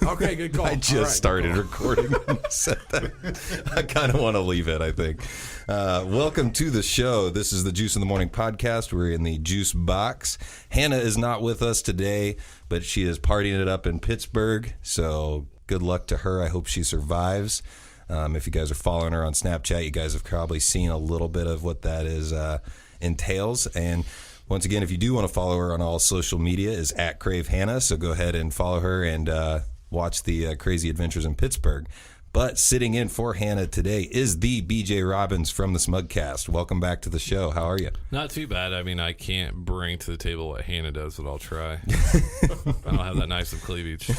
Okay, good call. I just started recording and said that. I kind of want to leave it, I think. Welcome to the show. This is the Juice in the Morning podcast. We're in the juice box. Hannah is not with us today, but she is partying it up in Pittsburgh. So good luck to her. I hope she survives. If you guys are following her on Snapchat, you guys have probably seen a little bit of what that is entails. And once again, if you do want to follow her on all social media, is at Crave Hannah. So go ahead and follow her and watch the crazy adventures in Pittsburgh. But sitting in for Hannah today is the BJ Robbins from the Smugcast. Welcome back to the show. How are you? Not too bad. I mean, I can't bring to the table what Hannah does, but I'll try. I don't have that knife of cleavage.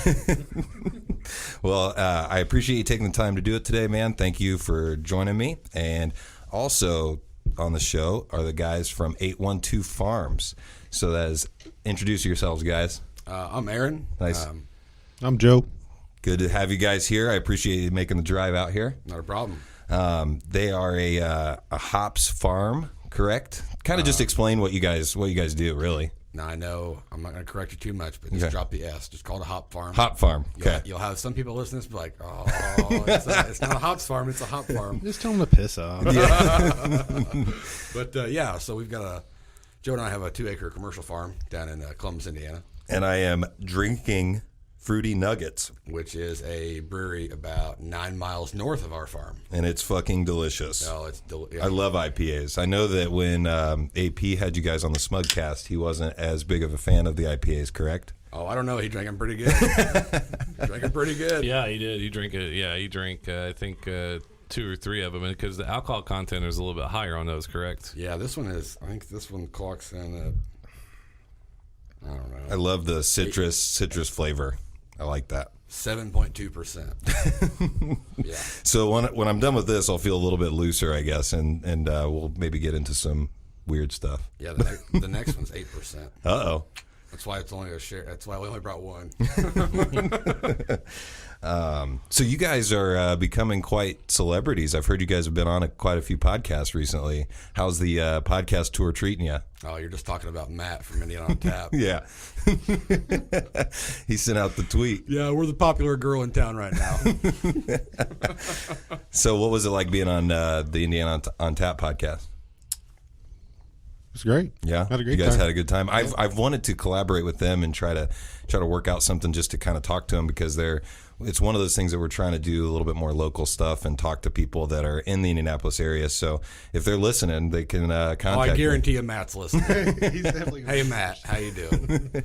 Well, I appreciate you taking the time to do it today, man. Thank you for joining me. And also on the show are the guys from 812 Farms. So that is, introduce yourselves, guys. I'm Aaron. Nice. I'm Joe. Good to have you guys here. I appreciate you making the drive out here. Not a problem. They are a hops farm, correct? Kind of just explain what you guys do, really. Now, I know I'm not going to correct you too much, but just drop the S. Just call it a hop farm. Hop farm. Okay. You'll have some people listening to this be like, oh, it's not a hops farm, it's a hop farm. Just tell them to piss off. But so we've got Joe and I have a 2-acre commercial farm down in Columbus, Indiana. And I am drinking Fruity Nuggets, which is a brewery about 9 miles north of our farm. And it's fucking delicious. Oh, it's I love IPAs. I know that when AP had you guys on the Smugcast, he wasn't as big of a fan of the IPAs, correct? Oh, I don't know. He drank them pretty good. Yeah, he did. He drank it. Yeah, he drank, I think, 2 or 3 of them, because the alcohol content is a little bit higher on those, correct? Yeah, I think this one clocks in at, I don't know. I love the citrus flavor. I like that. 7.2%. Yeah. So when I'm done with this, I'll feel a little bit looser, I guess, and we'll maybe get into some weird stuff. Yeah, the next one's 8%. Uh-oh. That's why it's only a share. That's why we only brought one. So you guys are becoming quite celebrities. I've heard you guys have been on quite a few podcasts recently. How's the podcast tour treating you? Oh, you're just talking about Matt from Indiana on Tap. Yeah. He sent out the tweet. Yeah, we're the popular girl in town right now. So what was it like being on the Indiana on Tap podcast? It's great. Yeah, had a great you guys time. had a good time. I've wanted to collaborate with them and try to work out something just to kind of talk to them, because it's one of those things that we're trying to do a little bit more local stuff and talk to people that are in the Indianapolis area. So if they're listening, they can contact me. I guarantee you Matt's listening. He's definitely. Hey Matt, how you doing?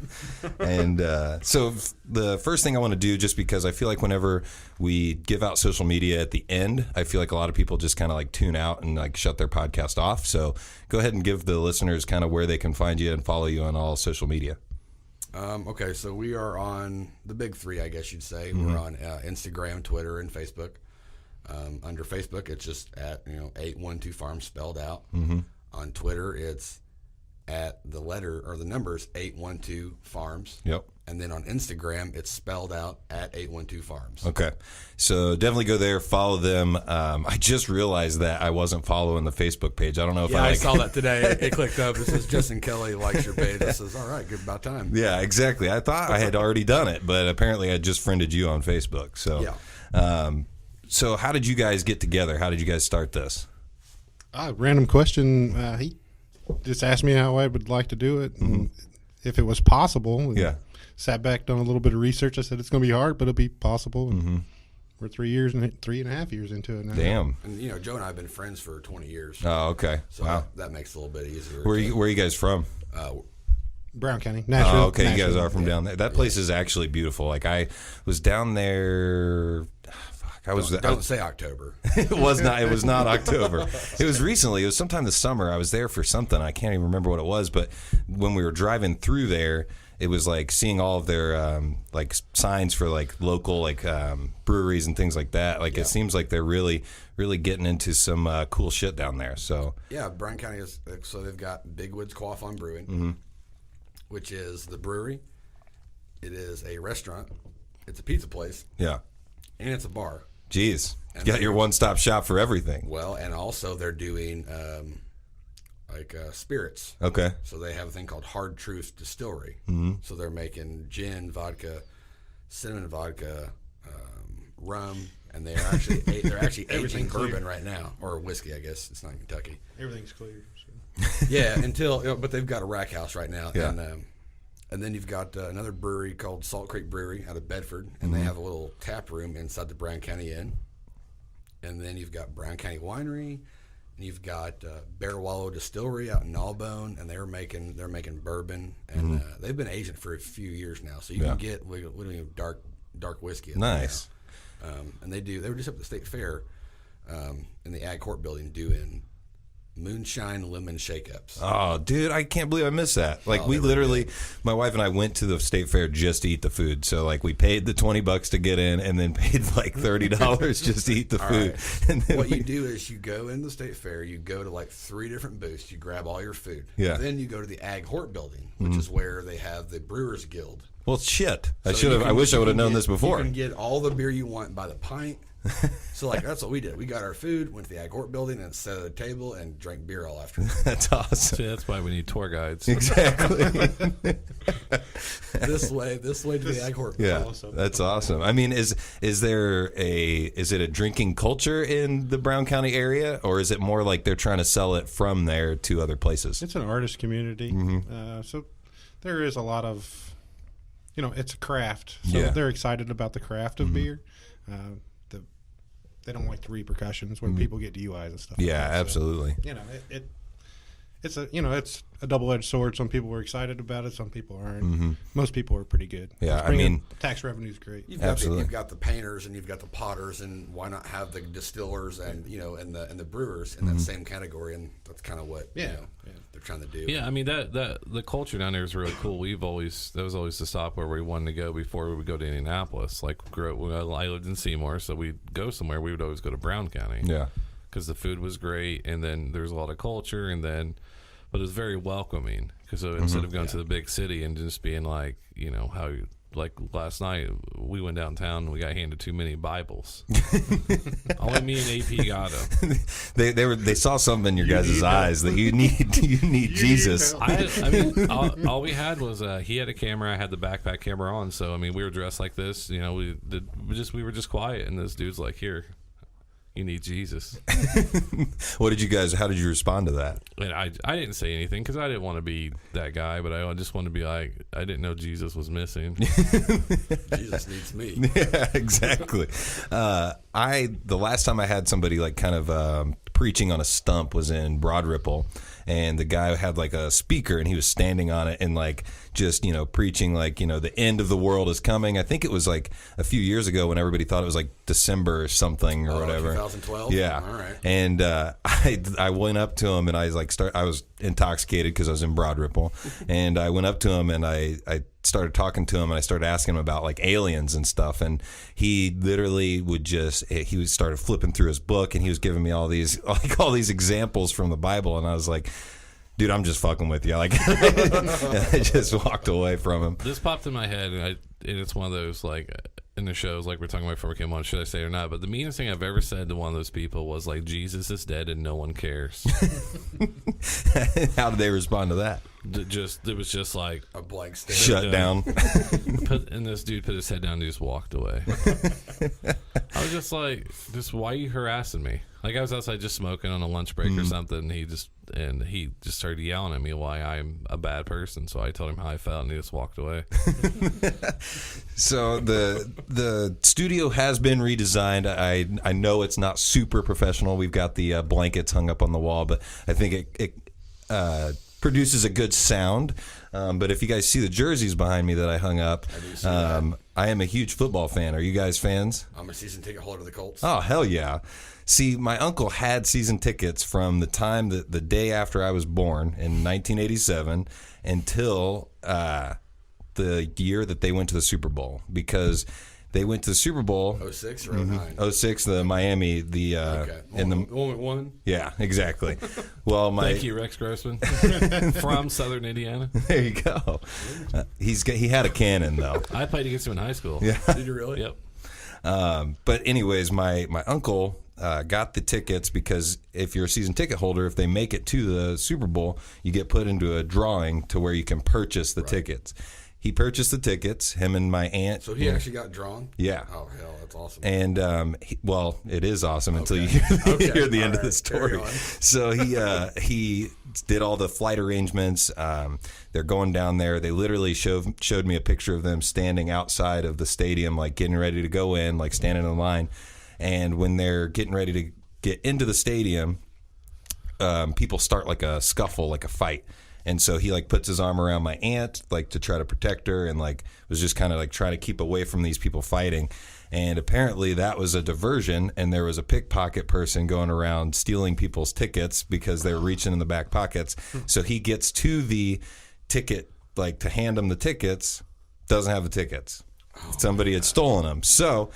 And so the first thing I want to do, just because I feel like whenever we give out social media at the end, I feel like a lot of people just kind of like tune out and like shut their podcast off. So go ahead and give the listeners kind of where they can find you and follow you on all social media. Okay, so we are on the big 3, I guess you'd say. Mm-hmm. We're on Instagram, Twitter, and Facebook. Under Facebook, it's just at 812 Farms spelled out. Mm-hmm. On Twitter, it's at the letter or the numbers 812 Farms. Yep. And then on Instagram, it's spelled out at 812 Farms. Okay. So definitely go there, follow them. I just realized that I wasn't following the Facebook page. I don't know if I saw that today. It clicked up. It says, Justin Kelly likes your page. It says, all right, good, about time. Yeah, exactly. I thought I had already done it, but apparently I just friended you on Facebook. So, yeah. So how did you guys get together? How did you guys start this? Random question. He just asked me how I would like to do it, and if it was possible. Yeah. Sat back, done a little bit of research. I said it's going to be hard, but it'll be possible. And we're 3.5 years into it now. Damn. And Joe and I have been friends for 20 years. Oh, okay. So wow. that makes it a little bit easier. Where are you guys from? Brown County, Nashville. Oh, okay. Nashville. You guys are from down there. That place is actually beautiful. Like I was down there. Don't say October. It was not October. It was recently. It was sometime this summer. I was there for something. I can't even remember what it was. But when we were driving through there, it was like seeing all of their like signs for like local like breweries and things like that. Like It seems like they're really, really getting into some cool shit down there. So yeah, Bryan County is. So they've got Big Woods Quaffon Brewing, which is the brewery. It is a restaurant. It's a pizza place. Yeah, and it's a bar. Jeez, you got your one-stop shop for everything. Well, and also they're doing spirits. Okay. So they have a thing called Hard Truth Distillery. Mm-hmm. So they're making gin, vodka, cinnamon vodka, rum, and they're actually aging bourbon right now, or whiskey, I guess. It's not in Kentucky. Everything's clear. Yeah, but they've got a rack house right now. Yeah. And then you've got another brewery called Salt Creek Brewery out of Bedford, and they have a little tap room inside the Brown County Inn. And then you've got Brown County Winery, and you've got Bear Wallow Distillery out in Gnawbone, and they're making bourbon, and they've been aging for a few years now. So you can get literally dark whiskey. Nice. And they were just up at the State Fair in the Ag Court building doing moonshine lemon shake-ups. Oh, dude, I can't believe I missed that. Like, we literally, my wife and I went to the State Fair just to eat the food. So, like, we paid the $20 to get in and then paid like $30 just to eat the food. Right. And then what you do is you go in the State Fair, you go to like 3 different booths, you grab all your food. Yeah. Then you go to the Ag Hort building, which is where they have the Brewers Guild. Well, shit. So I wish I would have known this before. You can get all the beer you want by the pint. So, like, that's what we did. We got our food, went to the Ag Hort building, and sat at a table and drank beer all afternoon. That's awesome. See, that's why we need tour guides. Exactly. this way to the Ag Hort. Yeah, that's awesome. I mean, is it a drinking culture in the Brown County area, or is it more like they're trying to sell it from there to other places? It's an artist community, so there is a lot of, it's a craft. So they're excited about the craft of beer. They don't like the repercussions when people get DUIs and stuff. Yeah, like that. absolutely. So, it's a double-edged sword. Some people are excited about it. Some people aren't. Most people are pretty good. Yeah, I mean, tax revenue is great. You've got the painters and you've got the potters, and why not have the distillers and and the brewers in that same category? And that's kind of what they're trying to do. Yeah, I mean that the culture down there is really cool. That was always the stop where we wanted to go before we would go to Indianapolis. Like I lived in Seymour, so we'd go somewhere. We would always go to Brown County. Yeah, because the food was great, and then there's a lot of culture, but it was very welcoming. Because instead of going to the big city and just being like, like last night, we went downtown and we got handed too many Bibles. Only me and AP got them. They saw something in your guys' eyes that you need Jesus. I mean, all we had was he had a camera, I had the backpack camera on. So I mean, we were dressed like this. We were just quiet, and this dude's like, "Here, you need Jesus." How did you respond to that? And I didn't say anything because I didn't want to be that guy, but I just wanted to be like, I didn't know Jesus was missing. Jesus needs me. Yeah, exactly. The last time I had somebody like kind of preaching on a stump was in Broad Ripple, and the guy had like a speaker and he was standing on it and like just preaching like the end of the world is coming. I think it was like a few years ago when everybody thought it was like December or something or whatever. 2012. Yeah. All right. And I went up to him and I was intoxicated because I was in Broad Ripple, and I went up to him and I started talking to him and I started asking him about like aliens and stuff, and he literally started flipping through his book and he was giving me all these examples from the Bible, and I was like, dude, I'm just fucking with you. Like, I just walked away from him. This popped in my head, and it's one of those like in the shows, like we're talking about before we came on, should I say it or not? But the meanest thing I've ever said to one of those people was like, "Jesus is dead and no one cares." How did they respond to that? It was just like a blank stare. Shut down. And this dude put his head down and just walked away. I was just like, why are you harassing me? Like, I was outside just smoking on a lunch break or something, and he just started yelling at me why I'm a bad person. So I told him how I felt, and he just walked away. So the studio has been redesigned. I know it's not super professional. We've got the blankets hung up on the wall, but I think it produces a good sound. But if you guys see the jerseys behind me that I hung up, I am a huge football fan. Are you guys fans? I'm a season ticket holder of the Colts. Oh, hell yeah. See, my uncle had season tickets from the time that the day after I was born in 1987 until the year that they went to the Super Bowl, because they went to the Super Bowl 06 or 09? 06, the Miami, in the moment one. Yeah, exactly. Well, thank you, Rex Grossman, from Southern Indiana. There you go. He had a cannon though. I played against him in high school. Yeah. Did you really? Yep. But anyways, my uncle got the tickets because if you're a season ticket holder, if they make it to the Super Bowl, you get put into a drawing to where you can purchase the tickets. he purchased the tickets. Him and my aunt. So he actually got drawn. Yeah. Oh hell, that's awesome. And well, it is awesome until you hear the end of the story. So he did all the flight arrangements. They're going down there. They literally showed me a picture of them standing outside of the stadium, like getting ready to go in, like standing in line. And when they're getting ready to get into the stadium, people start like a scuffle, like a fight. And so he like puts his arm around my aunt, like to try to protect her, and like was just kind of like trying to keep away from these people fighting. And apparently that was a diversion, and there was a pickpocket person going around stealing people's tickets because they were reaching in the back pockets. So he gets to the ticket, like to hand them the tickets, doesn't have the tickets. Somebody had stolen them. So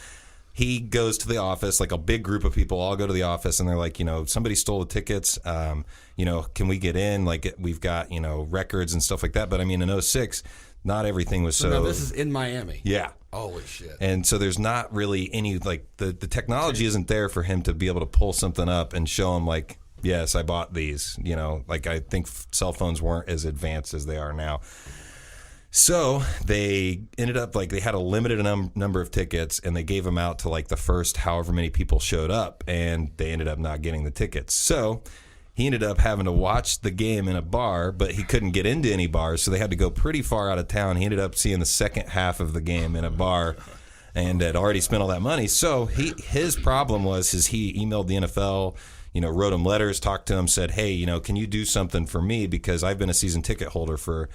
he goes to the office, like a big group of people all go to the office, and they're like, somebody stole the tickets. Can we get in? Like, we've got, records and stuff like that. But I mean, in 2006, not everything was so. No, this is in Miami. Yeah. Holy shit. And so there's not really any, like, the technology isn't there for him to be able to pull something up and show him, like, yes, I bought these. Like, I think cell phones weren't as advanced as they are now. So they ended up, like, they had a limited number of tickets, and they gave them out to, like, the first however many people showed up, and they ended up not getting the tickets. So he ended up having to watch the game in a bar, but he couldn't get into any bars, so they had to go pretty far out of town. He ended up seeing the second half of the game in a bar and had already spent all that money. So his problem was he emailed the NFL, wrote them letters, talked to them, said, hey, can you do something for me, because I've been a season ticket holder for,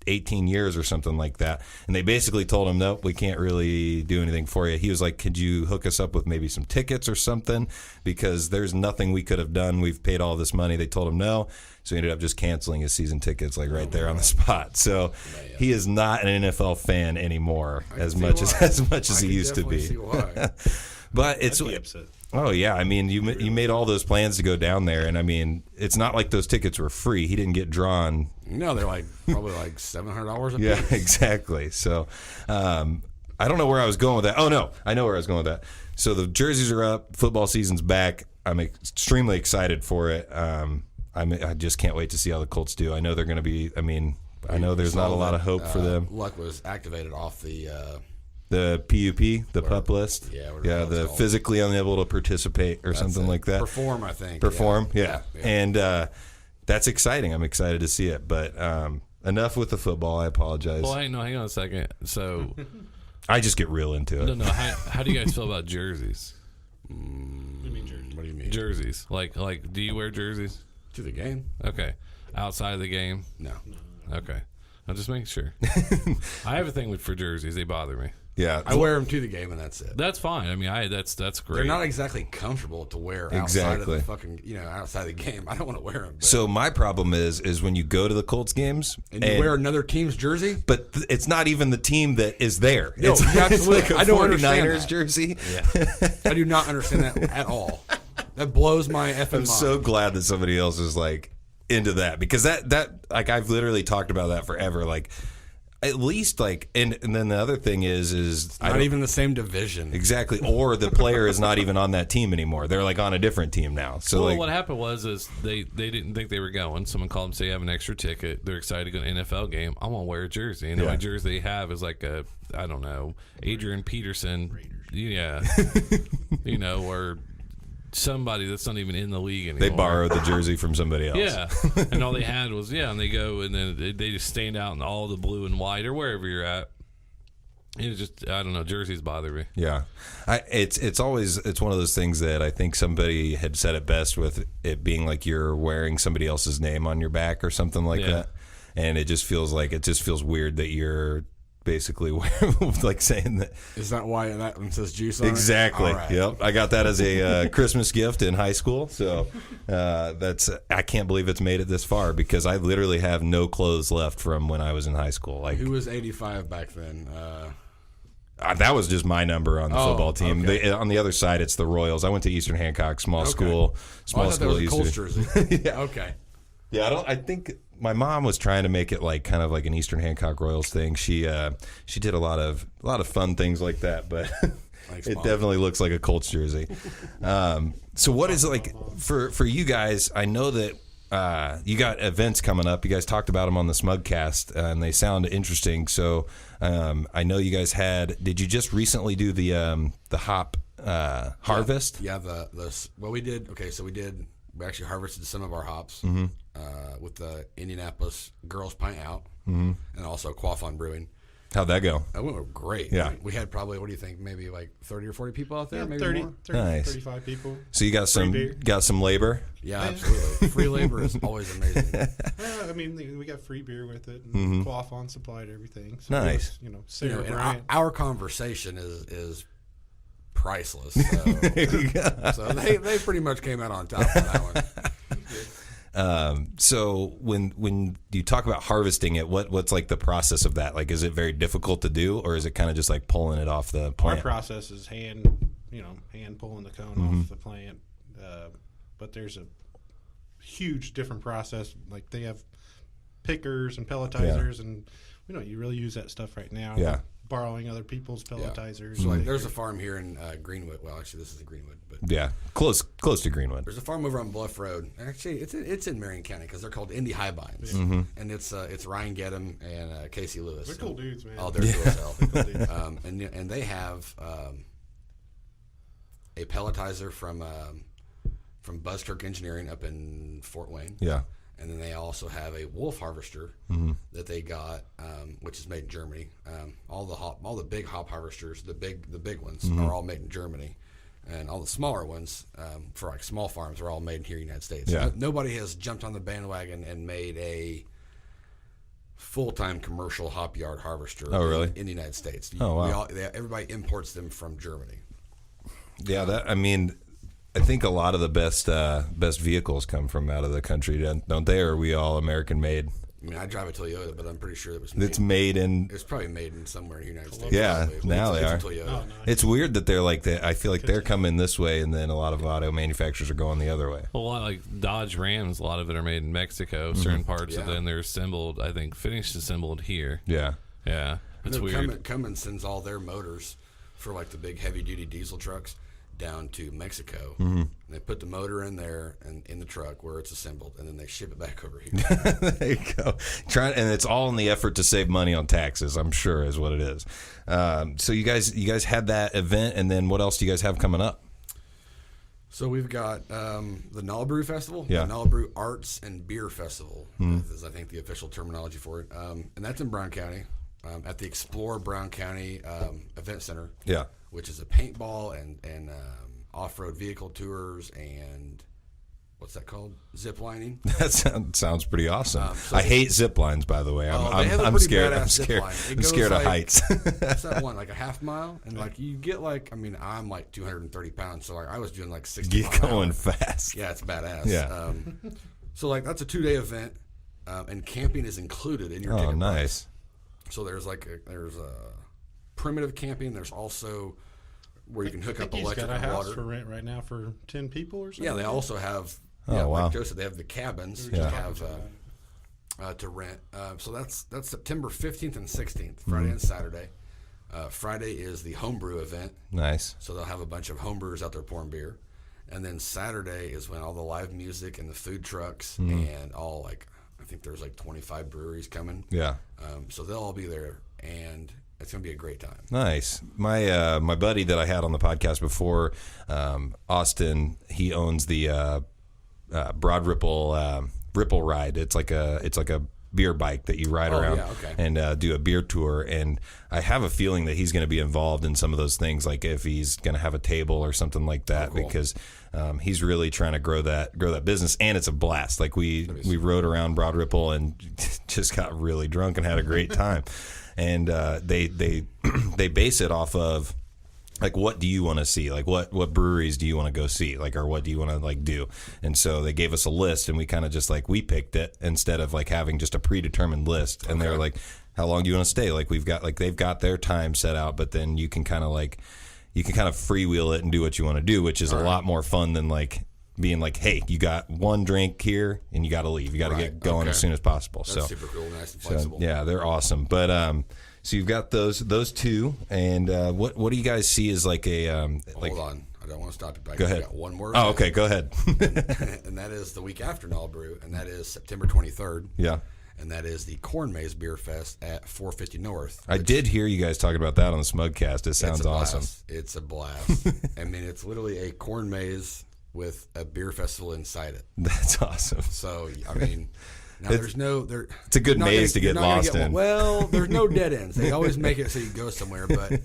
18 years or something like that. And they basically told him, nope, we can't really do anything for you. He was like, could you hook us up with maybe some tickets or something? Because there's nothing we could have done. We've paid all this money. They told him no. So he ended up just canceling his season tickets, like right there on the spot. So he is not an NFL fan anymore as much as he used to be. See why. But it's I'd be upset. Oh yeah, I mean you made all those plans to go down there, and I mean it's not like those tickets were free. He didn't get drawn. No, they're probably like $700 a piece. Yeah, exactly. So I don't know where I was going with that. Oh no, I know where I was going with that. So the jerseys are up, football season's back. I'm extremely excited for it. I just can't wait to see how the Colts do. I know they're going to be. I mean, I know there's not a lot of hope for them. Luck was activated off the PUP, the PUP list. Yeah, the physically unable to participate or something like that. Perform, I think. Yeah. And that's exciting. I'm excited to see it. But enough with the football. I apologize. Well, hang on a second. So I just get real into it. No. How do you guys feel about jerseys? What do you mean? Jerseys. Like, do you wear jerseys? To the game? Okay. Outside of the game? No. Okay. I'm just making sure. I have a thing for jerseys. They bother me. Yeah, I wear them to the game, and that's it. That's fine. I mean, that's great. They're not exactly comfortable to wear outside of the fucking, outside of the game. I don't want to wear them. So my problem is when you go to the Colts games and you wear another team's jersey, but it's not even the team that is there. No, it's absolutely. like a I don't 49ers understand that. jersey. Yeah. I do not understand that at all. That blows my effing mind. I'm so glad that somebody else is like into that, because that like I've literally talked about that forever. Like, at least like, and then the other thing is not even the same division. Exactly. Or the player is not even on that team anymore. They're like on a different team now. So well, like, what happened was they didn't think they were going. Someone called them, say, I have an extra ticket. They're excited to go to an NFL game. I want to wear a jersey. And the only jersey they have is like a, I don't know, Adrian Peterson. Raiders. Yeah. Or somebody that's not even in the league anymore. They borrowed the jersey from somebody else. Yeah. And all they had was, and they go, and then they just stand out in all the blue and white or wherever you're at. It's just, I don't know, jerseys bother me. Yeah. It's always one of those things that I think somebody had said it best with it being like you're wearing somebody else's name on your back or something like that. And it just feels weird that you're basically like saying that. Is that why that one says juice on exactly. Right. Yep. I got that as a Christmas gift in high school. So I can't believe it's made it this far, because I literally have no clothes left from when I was in high school. Like, who was 85 back then? That was just my number on the football team. Okay. On the other side, it's the Royals. I went to Eastern Hancock, small school. I thought that was a Colts jersey. Yeah. Okay. Yeah, I think my mom was trying to make it like kind of like an Eastern Hancock Royals thing. She did a lot of fun things like that, but Thanks, it Mom. definitely looks like a Colts jersey. So what is it like for you guys? I know that you got events coming up. You guys talked about them on the Smugcast, and they sound interesting. So I know you guys did you just recently do the hop harvest? Yeah, we did. Okay, so we actually harvested some of our hops with the Indianapolis Girls Pint Out and also Quaffon Brewing. How'd that go? That went great. Yeah. We had probably, what do you think, maybe like 30 or 40 people out there? Yeah, maybe 30, more? 30 Nice. 35 people. So you got some labor? Yeah, absolutely. Free labor is always amazing. I mean, we got free beer with it, and Quaffon supplied everything. So Nice. it was, Sarah And Bryant. our conversation is priceless. So they pretty much came out on top of that one. So when you talk about harvesting it, what's like the process of that? Like, is it very difficult to do, or is it kind of just like pulling it off the plant? Our process is hand pulling the cone off the plant, but there's a huge different process. Like they have pickers and pelletizers, and we don't really use that stuff right now. Yeah. We're borrowing other people's pelletizers. So like, there's a farm here in Greenwood. Well, actually, this is Greenwood, but Yeah, close to Greenwood. there's a farm over on Bluff Road. Actually, it's in Marion County because they're called Indy Highbines, and it's Ryan Gedham and Casey Lewis. They're cool dudes, man. Oh, they're cool as hell. They're cool dudes. And they have a pelletizer from Buzzkirk Engineering up in Fort Wayne. Yeah. And then they also have a wolf harvester that they got, which is made in Germany. All the big hop harvesters, the big ones, are all made in Germany, and all the smaller ones, for like small farms, are all made here in the United States. Yeah. Nobody has jumped on the bandwagon and made a full-time commercial hop yard harvester. Oh, really? In the United States. Oh, wow. Everybody imports them from Germany. Yeah, I think a lot of the best vehicles come from out of the country, don't they? Or are we all American made? I mean, I drive a Toyota, but I'm pretty sure it was It's made in. It's probably made in somewhere in the United States. Yeah, probably. now It's they a are. Toyota. Oh, nice. It's weird that they're like that. I feel like they're coming this way, and then a lot of auto manufacturers are going the other way. Well, a lot like Dodge Rams, a lot of it are made in Mexico, certain parts, and Yeah. then they're assembled, I think, finished assembled here. Yeah. Yeah. It's weird. Cummins sends all their motors for like the big heavy duty diesel trucks down to Mexico. And they put the motor in there and in the truck where it's assembled, and then they ship it back over here. There you go. And it's all in the effort to save money on taxes, I'm sure, is what it is. So you guys had that event, and then what else do you guys have coming up? So we've got the Nullabrew Festival, Yeah. the Nullabrew Arts and Beer Festival is, I think, the official terminology for it. And that's in Brown County at the Explore Brown County Event Center. Yeah. Which is a paintball and off-road vehicle tours and what's that called? Zip lining. That sounds pretty awesome. So I hate zip lines, by the way. they have a I'm pretty scared. badass I'm zip scared. line. It I'm goes scared of like- heights. What's that one? Like a half mile, and like you get like, I mean, I'm like 230 pounds, so like I was doing like 60. You're miles an going hour. fast. Yeah, it's badass. Yeah. So like that's a 2-day event, and camping is included in your Oh, ticket price. nice. So there's primitive camping. There's also where you can hook up He's electric got a and house water. for rent right now for 10 people or something. Yeah, they also have. Oh, wow. Like Joe said, they have the cabins Yeah. to rent. So that's September 15th and 16th, Friday and Saturday. Friday is the homebrew event, Nice. so they'll have a bunch of homebrewers out there pouring beer. And then Saturday is when all the live music and the food trucks and all like, I think there's like 25 breweries coming. Yeah. So they'll all be there, and it's going to be a great time. Nice. My my buddy that I had on the podcast before, Austin, he owns the Broad Ripple Ride. It's like a beer bike that you ride around and do a beer tour. And I have a feeling that he's going to be involved in some of those things, like if he's going to have a table or something like that, cool. because he's really trying to grow that business, and it's a blast. Like we rode around Broad Ripple and just got really drunk and had a great time. And they base it off of, like, what do you want to see? Like, what breweries do you want to go see? Like, or what do you want to like do? And so they gave us a list, and we kind of just like we picked it instead of like having just a predetermined list. And they were like, "How long do you want to stay?" Like we've got like they've got their time set out, but then you can kind of freewheel it and do what you want to do, which is a lot more fun than like being like, "Hey, you got one drink here, and you got to leave. You got to get going as soon as possible." That's super cool, nice and flexible. Yeah, they're awesome. But so you've got those two, and what do you guys see as like a Hold on, I don't want to stop you, but Go I ahead. got one more. Oh, okay. Go ahead. And that is the week after Null Brew, and that is September 23rd. Yeah. And that is the Corn Maze Beer Fest at 450 North. I did hear you guys talking about that on the Smugcast. It sounds awesome. It's a blast. I mean, it's literally a corn maze with a beer festival inside it. That's awesome. So, I mean, now It's a good you're not maze to you're get not gonna lost in. Well, there's no dead ends. They always make it so you go somewhere, but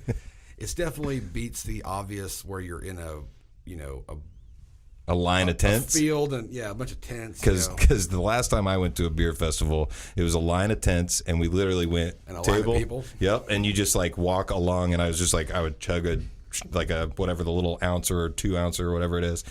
it's definitely beats the obvious where you're in a A line of tents. a field and a bunch of tents. Because the last time I went to a beer festival, it was a line of tents, and we literally went And a table. line of people? Yep, and you just like walk along, and I was just like, I would chug a whatever the little ouncer or 2 ouncer or whatever it is,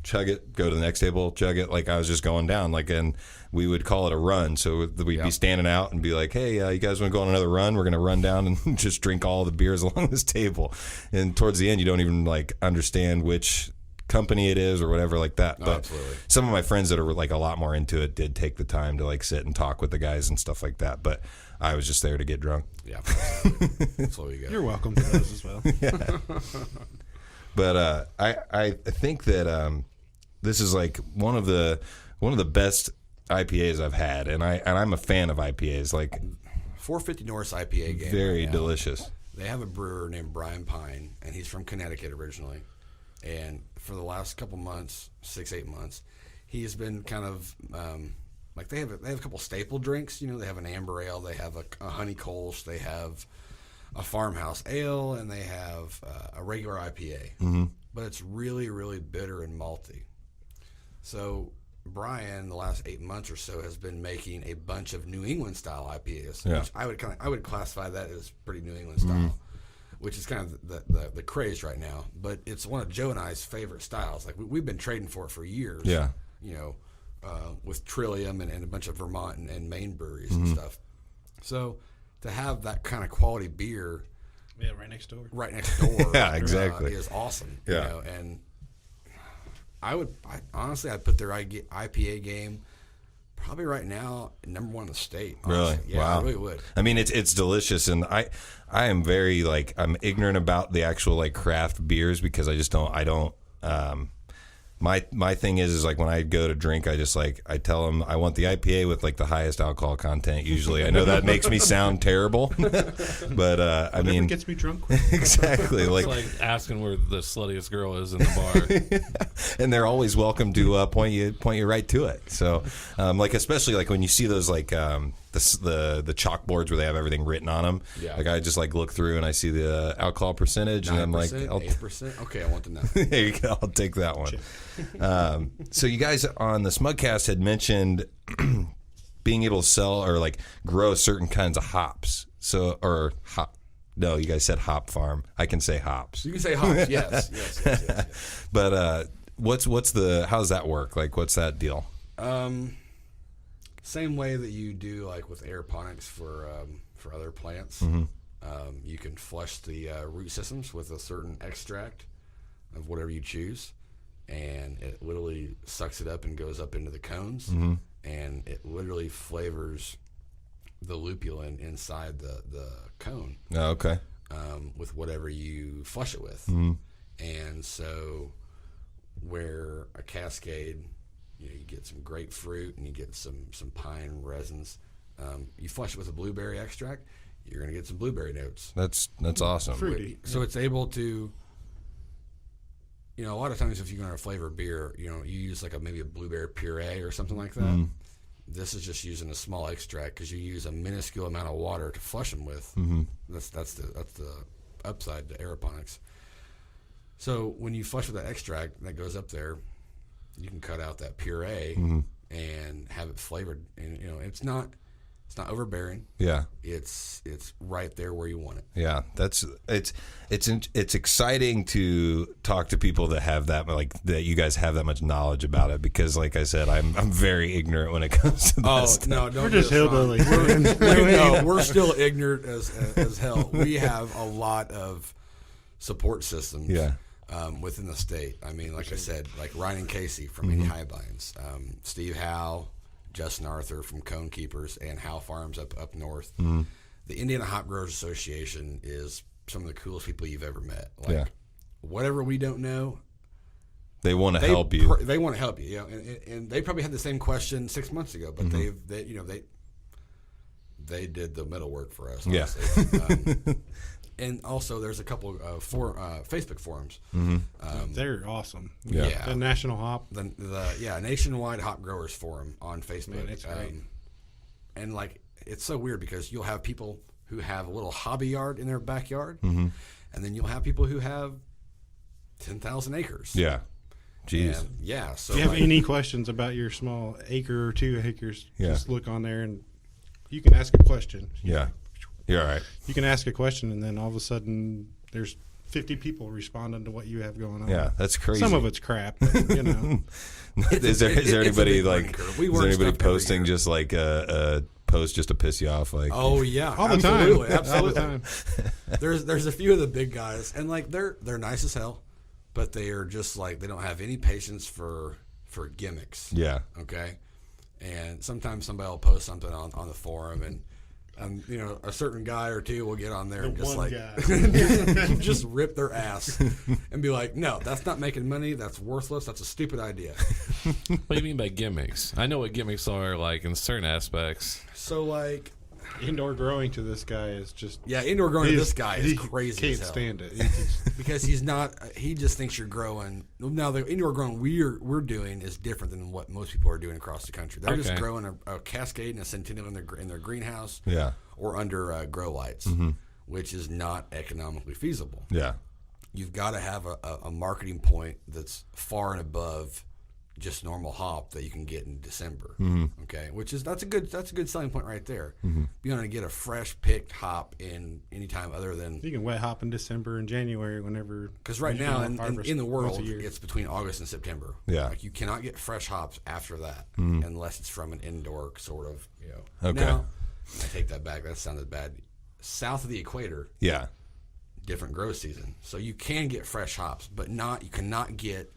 chug it, go to the next table, chug it. Like I was just going down, and we would call it a run. So we'd be standing out and be like, hey, you guys want to go on another run? We're going to run down and just drink all the beers along this table. And towards the end, you don't even like understand which company it is or whatever like that. But absolutely. Some of my friends that are like a lot more into it did take the time to like sit and talk with the guys and stuff like that. But I was just there to get drunk. Yeah, that's what we got. You're welcome to those as well. But I think that this is like one of the best IPAs I've had, and I'm a fan of IPAs. Like 450 North IPA game. very right now. delicious. They have a brewer named Brian Pine, and he's from Connecticut originally. And for the last couple months, 6-8 months, he's been kind of like they have a couple staple drinks. You know, they have an amber ale, they have a honey kolsch, they have a farmhouse ale, and they have a regular IPA. Mm-hmm. But it's really, really bitter and malty. So Brian, the last 8 months or so, has been making a bunch of New England style IPAs, which I would classify that as pretty New England style. Which is kind of the craze right now, but it's one of Joe and I's favorite styles. Like we've been trading for it for years. Yeah. You know, with Trillium and a bunch of Vermont and Maine breweries and stuff. So to have that kind of quality beer, Right next door. Yeah, exactly. is awesome. Yeah. You know, and honestly, I'd put their IPA game probably right now number one in the state. Honestly. Really? Yeah, Wow. I really would. I mean, it's delicious, and I am very like I'm ignorant about the actual like craft beers because I don't. My thing is like when I go to drink, I just like I tell them I want the IPA with like the highest alcohol content. Usually, I know that makes me sound terrible, but I Whatever mean, gets me drunk. exactly It's like asking where the sluttiest girl is in the bar. and they're always welcome to point you right to it. So, like especially like when you see those like the chalkboards where they have everything written on them. Yeah. Like I just like look through and I see the alcohol percentage, and I'm like, 8%. Okay, I want to know. there you go. I'll take that one. So you guys on the Smugcast had mentioned being able to sell or like grow certain kinds of hops. No, you guys said hop farm. I can say hops. You can say hops. Yes. But how does that work? Like, what's that deal? Same way that you do like with aeroponics for other plants. Mm-hmm. You can flush the root systems with a certain extract of whatever you choose, and it literally sucks it up and goes up into the cones, Mm-hmm. and it literally flavors the lupulin inside the cone Oh, okay. with whatever you flush it with. Mm-hmm. And so where a Cascade, you get some grapefruit and you get some pine resins. You flush it with a blueberry extract, you're going to get some blueberry notes. That's awesome. Fruity. So it's able to, a lot of times if you're going to flavor beer, you use like maybe a blueberry puree or something like that. Mm-hmm. This is just using a small extract because you use a minuscule amount of water to flush them with. Mm-hmm. That's the upside to aeroponics. So when you flush with that extract that goes up there, you can cut out that puree and have it flavored. And it's not overbearing. Yeah. It's right there where you want it. Yeah, it's exciting to talk to people that have that that you guys have that much knowledge about it because, like I said, I'm very ignorant when it comes to that stuff. No, don't We're get just us wrong. hillbillies. We're still ignorant as hell. We have a lot of support systems. Yeah. Within the state. I mean, like I said, like Ryan and Casey from Mini High Vines, Steve Howe, Justin Arthur from Cone Keepers, and Howe Farms up north. The Indiana Hop Growers Association is some of the coolest people you've ever met. Like, whatever we don't know, They want to help you. They want to help you. And they probably had the same question 6 months ago, but they did the middle work for us. Yeah. And also, there's a couple of Facebook forums. They're awesome. Yeah. The National Hop. The Nationwide Hop Growers Forum on Facebook. Man, it's great. And like, it's so weird because you'll have people who have a little hobby yard in their backyard, Mm-hmm. and then you'll have people who have 10,000 acres. Yeah. Jeez. And, yeah. So If you have like, any questions about your small acre or 2 acres, Yeah. just look on there and you can ask a question. Yeah. You're all right. You can ask a question, and then all of a sudden there's 50 people responding to what you have going on. Yeah, that's crazy. Some of it's crap, but, Is there it's a anybody big learning like curve. We is learn there anybody stuff every posting year. just like a post just to piss you off? Like, oh yeah, all the absolutely, time. absolutely. All the time. There's a few of the big guys, and like they're nice as hell, but they are just like they don't have any patience for gimmicks. yeah, Okay, and sometimes somebody will post something on the forum, and a certain guy or two will get on there and just one like guy. just rip their ass and be like, no, that's not making money. That's worthless. That's a stupid idea. What do you mean by gimmicks? I know what gimmicks are like in certain aspects. So like, Indoor growing to this guy is just. yeah, indoor growing to he's- this guy is he crazy Can't as hell. stand it. He's just- Because he just thinks you're growing. Now the indoor growing we're doing is different than what most people are doing across the country. They're just Okay. growing a Cascade and a Centennial in their greenhouse, yeah, or under grow lights, which is not economically feasible. yeah, You've got to have a marketing point that's far and above just normal hop that you can get in December. Okay, that's a good selling point right there. Being able to get a fresh picked hop in any time other than. You can wet hop in December and January whenever. Because right you now can harvest in the once world, a year. it's between August and September. Yeah. Like you cannot get fresh hops after that unless it's from an indoor sort of. Okay. Now, I take that back. That sounded bad. South of the equator, yeah, different grow season, so you can get fresh hops, but you cannot get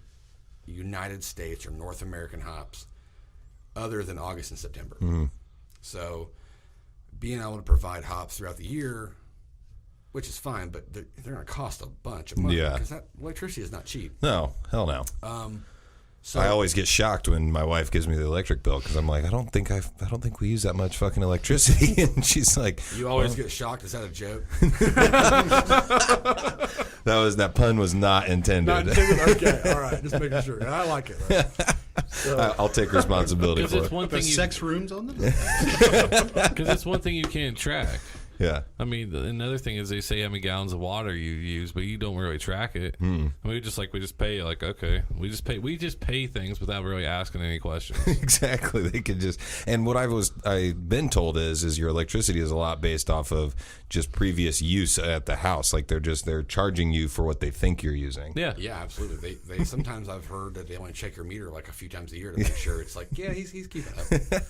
United States or North American hops other than August and September. So being able to provide hops throughout the year, which is fine, but they're going to cost a bunch of money Yeah. because that electricity is not cheap. no, hell no. So I always get shocked when my wife gives me the electric bill because I'm like, I don't think we use that much fucking electricity, and she's like, you always get shocked. Is that a joke? that pun was not intended. Not intended? Okay, all right. Just making sure. I like it. Though. I'll take responsibility Because for it's it. one The thing sex rooms on them. Because it's one thing you can't track. Yeah, I mean, another thing is they say how many gallons of water you use, but you don't really track it. And we just pay like, okay, we just pay things without really asking any questions. exactly. They could just, and what I've been told is your electricity is a lot based off of just previous use at the house. Like they're charging you for what they think you're using. Yeah. Yeah, absolutely. They sometimes I've heard that they only check your meter like a few times a year to make sure it's like, yeah, he's keeping up.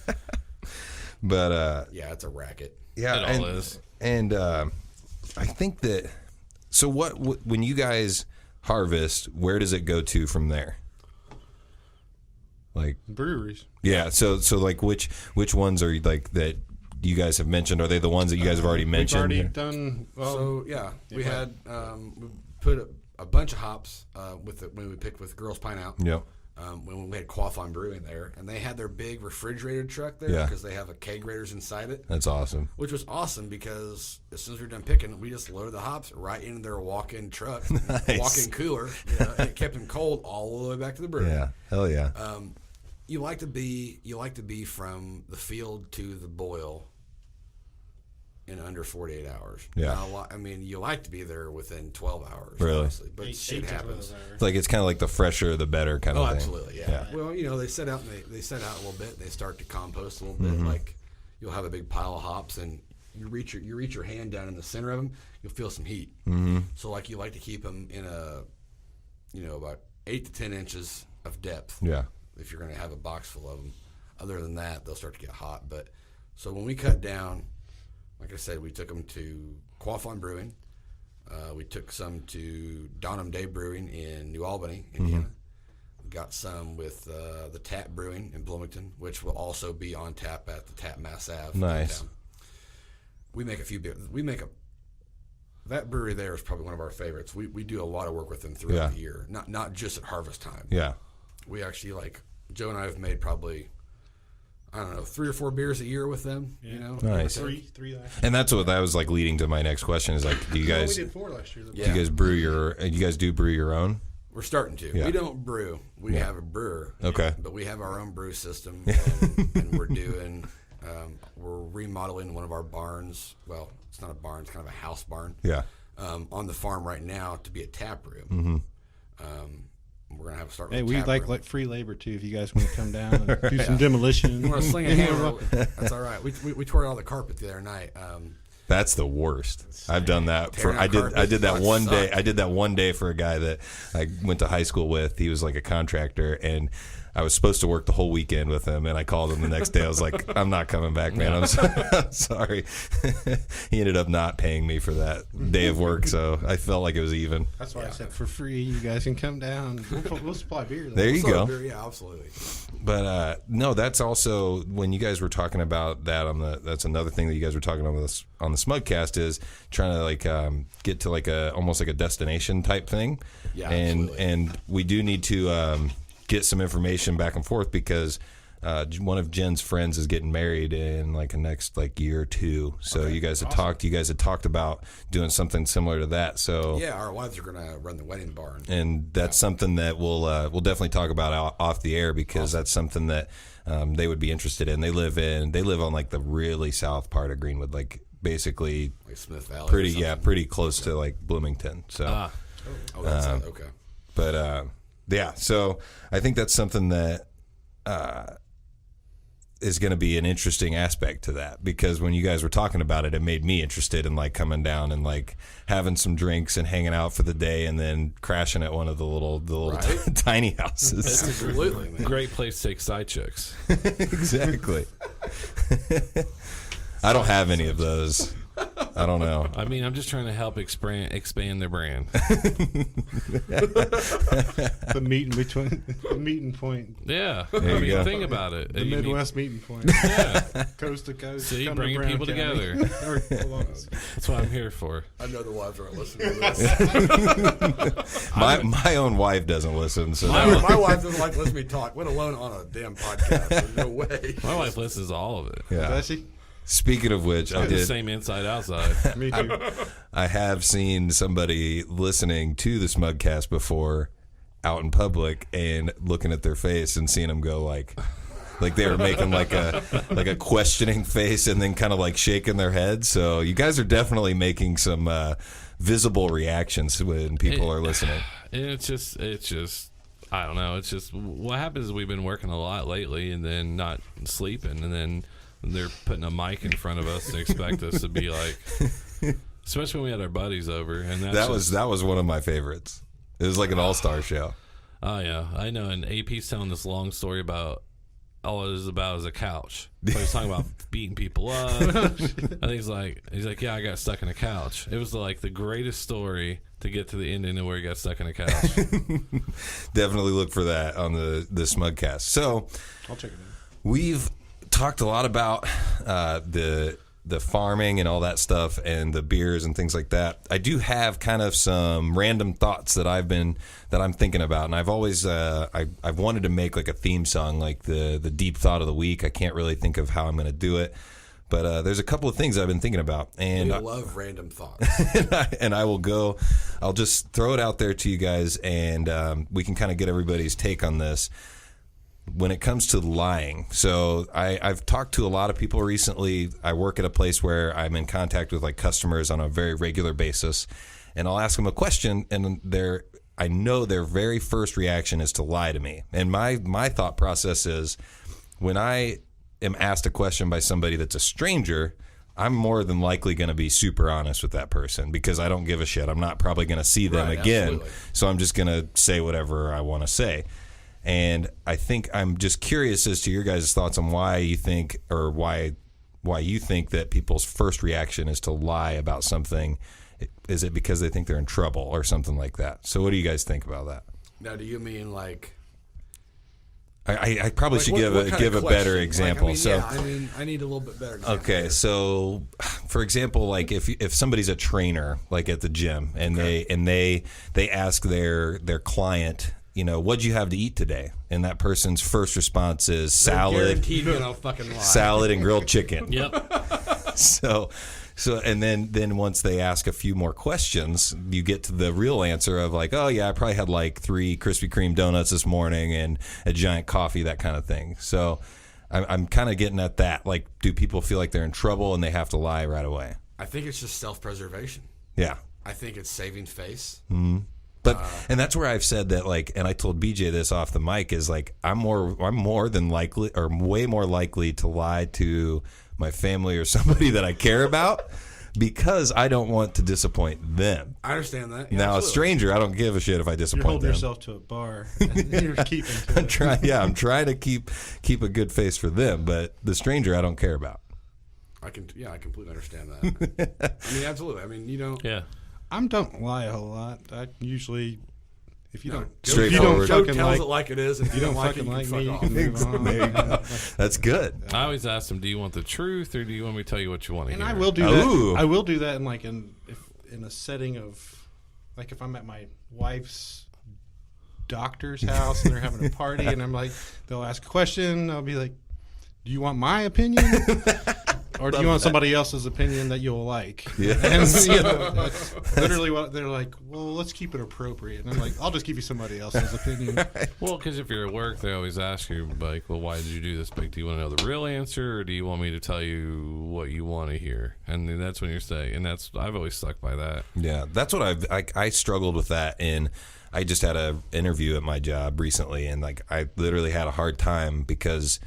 But Yeah, it's a racket. yeah, It all is. And I think that. So when you guys harvest, where does it go to from there? Like Breweries. yeah, so like which ones are like that you guys have mentioned? Are they the ones that you guys have already We've mentioned? already done. Well, So yeah, we yeah. had we put a bunch of hops when we picked with Girls Pine Out. Yep. When we had Qualifying Brewing there, and they had their big refrigerated truck there Yeah. because they have a keg graders inside it, That's awesome. which was awesome because as soon as we were done picking, we just loaded the hops right into their walk-in truck, Nice. walk-in cooler, and it kept them cold all the way back to the brewery. Yeah. Hell yeah. You like to be from the field to the boil in under 48 hours. Yeah. Now, I mean, you like to be there within 12 hours, Really? honestly, but eight shit to 12 happens. hours. Like it's kind of like the fresher the better kind Oh, of thing. absolutely, yeah. Well, they set out and they set out a little bit. And they start to compost a little bit. Like you'll have a big pile of hops, and you reach your hand down in the center of them, you'll feel some heat. So like you like to keep them in about 8 to 10 inches of depth. Yeah. If you're going to have a box full of them. Other than that, they'll start to get hot. But so when we cut down, like I said, we took them to Qualifying Brewing. We took some to Donham Day Brewing in New Albany, Indiana. We got some with the Tap Brewing in Bloomington, which will also be on tap at the Tap Mass Ave. Nice. downtown. We make a few beers. We make that brewery there is probably one of our favorites. We do a lot of work with them throughout the year, not just at harvest time. Yeah. We actually, like, Joe and I have made probably, I don't know, 3 or 4 beers a year with them. Yeah. You know, Nice. Three last year. And that's what that was like leading to my next question is like, do you No, we guys did 4 last year. do you guys brew you guys do brew your own? We're starting to. Yeah. We don't brew. We have a brewer. Okay. But we have our own brew system, and we're doing. We're remodeling one of our barns. Well, it's not a barn; it's kind of a house barn. Yeah. On the farm right now to be a tap room. We're gonna have to start. Hey, with a we tap like room. free labor too. If you guys want to come down and do some demolition, You want to sling a hammer? That's all right. We tore out the carpet the other night. That's the worst. I've done that for Tearing I out did carpet that one sucks. day. I did that one day for a guy that I went to high school with. He was like a contractor and I was supposed to work the whole weekend with him, and I called him the next day. I was like, "I'm not coming back, man. I'm sorry." He ended up not paying me for that day of work, so I felt like it was even. that's why I said for free. You guys can come down. We'll supply beer. There you go. Yeah, absolutely. But no, that's also when you guys were talking about that on the. That's another thing that you guys were talking on the Smugcast is trying to like get to like almost like a destination type thing. Yeah, and absolutely. and we do need to get some information back and forth because one of Jen's friends is getting married in like the next like year or two. So you guys had talked. You guys had talked about doing something similar to that. So Yeah, our wives are gonna run the wedding barn. and that's something that we'll definitely talk about off the air because that's something that they would be interested in. They live on like the really south part of Greenwood, like basically Like Smith Valley. or something. pretty close to like Bloomington. So, Oh, that's okay. but yeah, so I think that's something that is going to be an interesting aspect to that because when you guys were talking about it, it made me interested in like coming down and like having some drinks and hanging out for the day and then crashing at one of the little Right? tiny houses. Absolutely, man. Great place to take side chicks. Exactly. I don't have any of those. I don't know. I mean, I'm just trying to help expand their brand. The meeting point, Yeah. you I mean, go. think about it. the You Midwest meeting point, Yeah. coast to coast. See, come to bringing Brown people County. together. Or along- That's what I'm here for. I know the wives aren't listening to this. My own wife doesn't listen, so my, no. my wife doesn't like listening to me talk, let alone on a damn podcast. There's no way. My wife listens to all of it. Yeah. Does she? Speaking of which, I The did. same inside outside. Me too. I have seen somebody listening to the Smugcast before out in public and looking at their face and seeing them go like they were making like a questioning face and then kind of like shaking their head. So you guys are definitely making some visible reactions when people are listening. And it's just, I don't know. It's just what happens is we've been working a lot lately and then not sleeping, and then they're putting a mic in front of us to expect us to be like, especially when we had our buddies over, and That was one of my favorites. It was like an all-star show. Oh yeah, I know. And AP's telling this long story about all it is about is a couch. But he's talking about beating people up. And he's like, yeah, I got stuck in a couch. It was like the greatest story to get to the ending of where he got stuck in a couch. Definitely look for that on the Smugcast. So I'll check it out. we've talked a lot about the farming and all that stuff and the beers and things like that. I do have kind of some random thoughts that I'm thinking about, and I've always I've wanted to make like a theme song, like the deep thought of the week. I can't really think of how I'm going to do it, but there's a couple of things I've been thinking about, and We love random thoughts. and I'll just throw it out there to you guys, and we can kind of get everybody's take on this. When it comes to lying, so I've talked to a lot of people recently. I work at a place where I'm in contact with like customers on a very regular basis, and I'll ask them a question, and I know their very first reaction is to lie to me. And my thought process is, when I am asked a question by somebody that's a stranger, I'm more than likely going to be super honest with that person because I don't give a shit. I'm not probably going to see them Right, again, absolutely. so I'm just going to say whatever I want to say. And I think I'm just curious as to your guys' thoughts on why you think that people's first reaction is to lie about something. Is it because they think they're in trouble or something like that? So what do you guys think about that? Now, do you mean like... I probably should what kind give of a better question? example. Like, I mean, I need a little bit better example. Okay, so for example, like if somebody's a trainer, like at the gym, and they ask their client, what'd you have to eat today? And that person's first response is salad, fucking lie. salad and grilled chicken. Yep. So and then once they ask a few more questions, you get to the real answer of like, oh yeah, I probably had like 3 Krispy Kreme donuts this morning and a giant coffee, that kind of thing. So I'm kind of getting at that. Like, do people feel like they're in trouble and they have to lie right away? I think it's just self-preservation. Yeah. I think it's saving face. Mm-hmm. But and that's where I've said that, like, and I told BJ this off the mic, is like I'm more than likely, or way more likely, to lie to my family or somebody that I care about because I don't want to disappoint them. I understand that. Yeah, Now, absolutely. a stranger, I don't give a shit if I You're disappoint holding them. yourself to a bar. And you're keeping to it. I'm trying to keep a good face for them, but the stranger I don't care about. I completely understand that. I mean, absolutely. I mean, Yeah. I don't lie a whole lot. I usually, if you don't, Straightforward. Joe fucking tells like, it like it is. And if you don't fucking like me, you can move on. That's good. I always ask them, do you want the truth or do you want me to tell you what you want to And hear? I will do Ooh. that. I will do that in a setting of, like, if I'm at my wife's doctor's house and they're having a party and I'm like, they'll ask a question. I'll be like, do you want my opinion? Or do you want somebody else's opinion that you'll like? Yeah. And that's literally what they're like, well, let's keep it appropriate. And I'm like, I'll just give you somebody else's opinion. Well, because if you're at work, they always ask you, like, well, why did you do this? Like, do you want to know the real answer or do you want me to tell you what you want to hear? And then that's when you're saying, and I've always stuck by that. Yeah, that's what I struggled with that. And I just had an interview at my job recently, and like I literally had a hard time because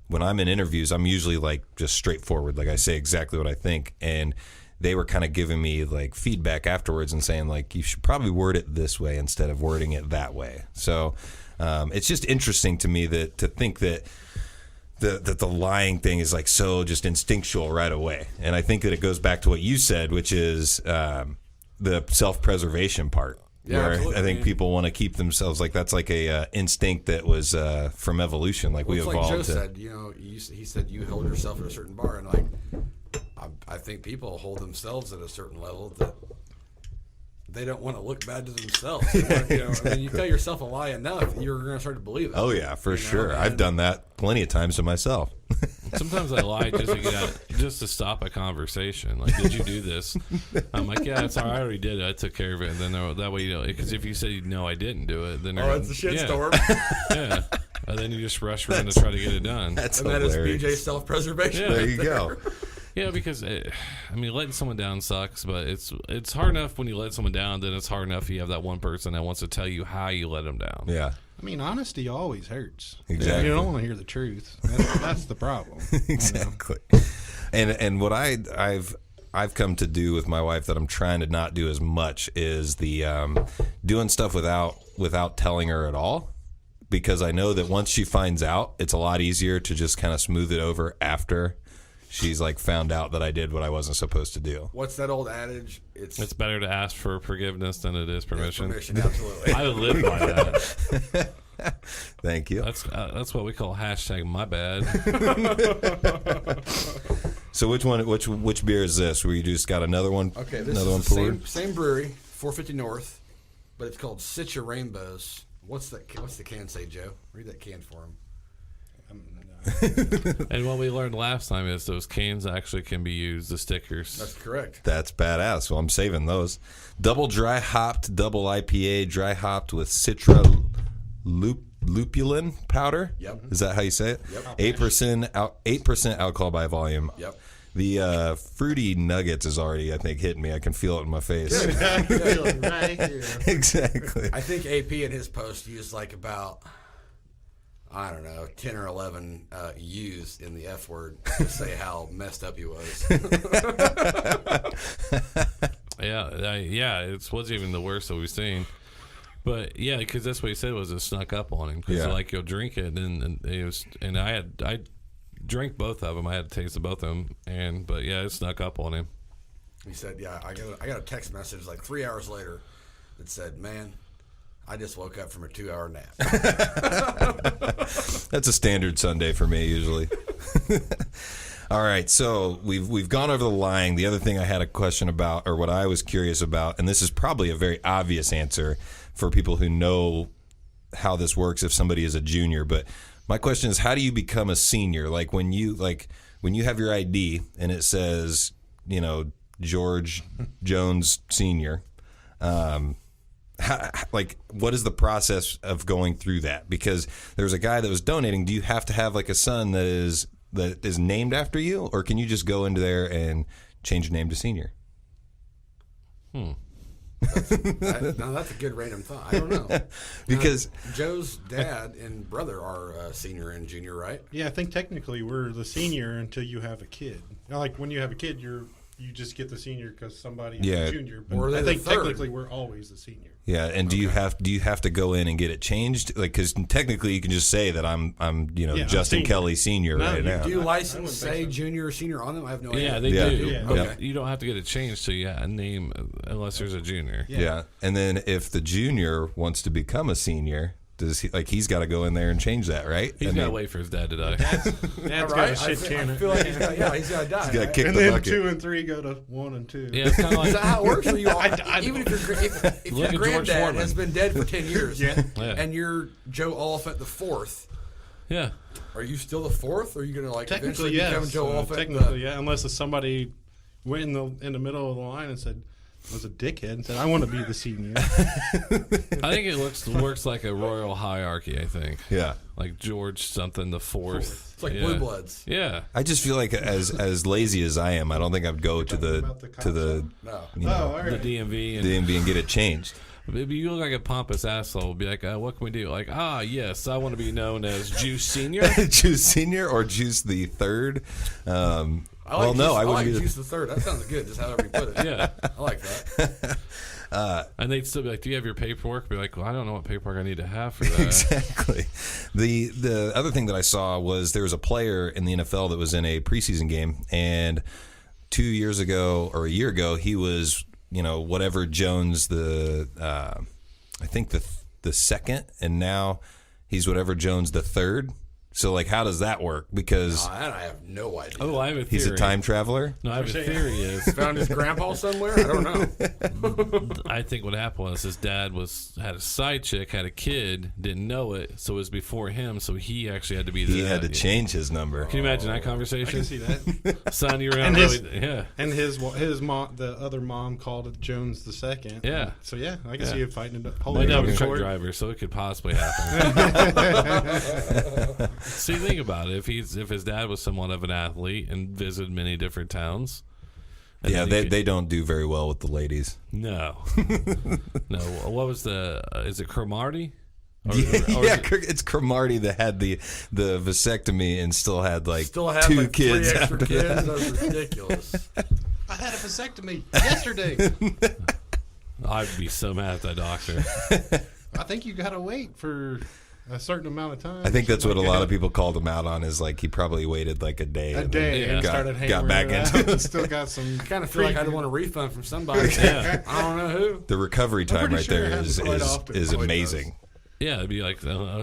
when I'm in interviews, I'm usually like just straightforward. Like I say exactly what I think. And they were kind of giving me like feedback afterwards and saying like, you should probably word it this way instead of wording it that way. So it's just interesting to me to think that the lying thing is like so just instinctual right away. And I think that it goes back to what you said, which is the self-preservation part. Yeah, where absolutely. I think people want to keep themselves like that's like a instinct that was from evolution. Like we it's evolved. like Joe to, said, he said you hold yourself at a certain bar, and like I think people hold themselves at a certain level that they don't want to look bad to themselves. I mean, you tell yourself a lie enough, you're going to start to believe it. Oh yeah, for sure. and- I've done that plenty of times to myself. Sometimes I lie just to stop a conversation. Like, did you do this? I'm like, yeah, it's all right. I already did it. I took care of it. And then that way, because if you say, no, I didn't do it, then it's a shitstorm. Yeah. And then you just rush around to try to get it done. That's And that is hilarious. BJ's self-preservation. Yeah. There you go. Yeah, because letting someone down sucks, but it's hard enough when you let someone down. Then it's hard enough you have that one person that wants to tell you how you let them down. Yeah. I mean, honesty always hurts. Exactly. You don't want to hear the truth. That's the problem. Exactly. And what I've come to do with my wife that I'm trying to not do as much is the doing stuff without telling her at all, because I know that once she finds out, it's a lot easier to just kind of smooth it over after she's like found out that I did what I wasn't supposed to do. What's that old adage? It's better to ask for forgiveness than it is permission. Permission, absolutely. I live by that. Thank you. That's what we call hashtag my bad. So which beer is this? Where you just got another one? Okay, this another one is the poured? same brewery, 450 North, but it's called Citra Rainbows. What's the can say, Joe? Read that can for him. And what we learned last time is those cans actually can be used as stickers. That's correct. That's badass. Well, I'm saving those. Double dry hopped, double IPA, dry hopped with Citra lupulin powder. Yep. Is that how you say it? Yep. 8% alcohol by volume. Yep. The fruity nuggets is already, I think, hitting me. I can feel it in my face. Right here. Exactly. I think AP in his post used like about, I don't know, 10 or 11 U's in the F word to say how messed up he was. Yeah, it wasn't even the worst that we've seen. But yeah, because that's what he said was it snuck up on him. Because Yeah. like you'll drink it, and it was, and I drank both of them. I had to taste both of them, but yeah, it snuck up on him. He said, "Yeah, I got a text message like 3 hours later that said, man, I just woke up from a 2-hour nap." That's a standard Sunday for me usually. All right, so we've gone over the lying. The other thing I had a question about, or what I was curious about, and this is probably a very obvious answer for people who know how this works if somebody is a junior, but my question is, how do you become a senior? Like when you have your ID and it says, George Jones Senior, what is the process of going through that? Because there's a guy that was donating. Do you have to have like a son that is named after you, or can you just go into there and change your name to Senior? That's a good random thought. I don't know. Because Joe's dad and brother are senior and junior, right? Yeah, I think technically we're the senior until you have a kid. Like when you have a kid, you just get the senior because somebody is a junior. But Or I think third. technically we're always the senior. yeah, and do you have to go in and get it changed? Like, because technically you can just say that I'm Justin senior. Kelly Senior No, right you now. Do I license wouldn't say think so. junior or senior on them? I have no idea. Yeah, they Yeah. do. Yeah. But Okay. you don't have to get it changed till you a name unless there's a junior. Yeah, and then if the junior wants to become a senior, he's got to go in there and change that, right? He's got to wait for his dad to die. Dad's got Right? a shit can. I feel like he's got to die. He's got to right? kick And the then bucket. 2 and 3 go to 1 and 2. Yeah, it's kind of Is like that how it works? Or you all, I even if your Look your at George granddad Foreman. has been dead for 10 years, Yeah. Yeah. and you're Joe Oliphant the fourth, yeah. are you still the fourth? Or are you going to Technically, eventually become yes. Joe Oliphant? Technically, yeah. Unless if somebody went in the middle of the line and was a dickhead and said, "I want to be the senior." I think it works like a royal hierarchy. I think. Yeah. Like George something the fourth. It's like yeah. Blue Bloods. Yeah. I just feel like as lazy as I am, I don't think I'd go to the about the cops to No. you know, all The right. DMV and DMV and get it changed. maybe you look like a pompous asshole. Be like, what can we do? Like, yes, I want to be known as Juice Senior. Juice Senior or Juice the Third. I like no, Juice, I I wouldn't like be. Juice the Third. That sounds good, just however you put it. Yeah. I like that. And they'd still be like, do you have your paperwork? Be like, well, I don't know what paperwork I need to have for that. Exactly. The other thing that I saw was there was a player in the NFL that was in a preseason game, and 2 years ago or a year ago, he was whatever Jones I think the second, and now he's whatever Jones the third. So like, how does that work? Because I have no idea. Oh, I have a theory. he's a time traveler. No, I have a theory is Found his grandpa somewhere? I don't know. I think what happened was his dad had a side chick, had a kid, didn't know it, so it was before him, so he actually had to be the He had to change his number. Can you imagine that I conversation? can see that. Son, you're And around his- really, yeah. And his mom, the other mom, called it Jones the second. Yeah. So yeah, I can Yeah. see it fighting it. My dad was a truck short. driver, so it could possibly happen. See, think about it. If his dad was somewhat of an athlete and visited many different towns. and Yeah, then he they don't do very well with the ladies. No. No. What was is it Cromartie? Or Yeah, is it- it's Cromartie that had the vasectomy and still had Still have two like kids 3 extra after kids. that. That was ridiculous. I had a vasectomy yesterday. I'd be so mad at that doctor. I think you gotta wait for a certain amount of time. I think that's what a Like, lot of people called him out on, is like he probably waited like a day. A and day then and Yeah. started got hammering back it into out. it. Still got some. I kind of feel like I'd want a refund from somebody. Yeah. I don't know who. The recovery time pretty right sure it there happens is quite often. is Oh, it amazing. Yeah, it'd be like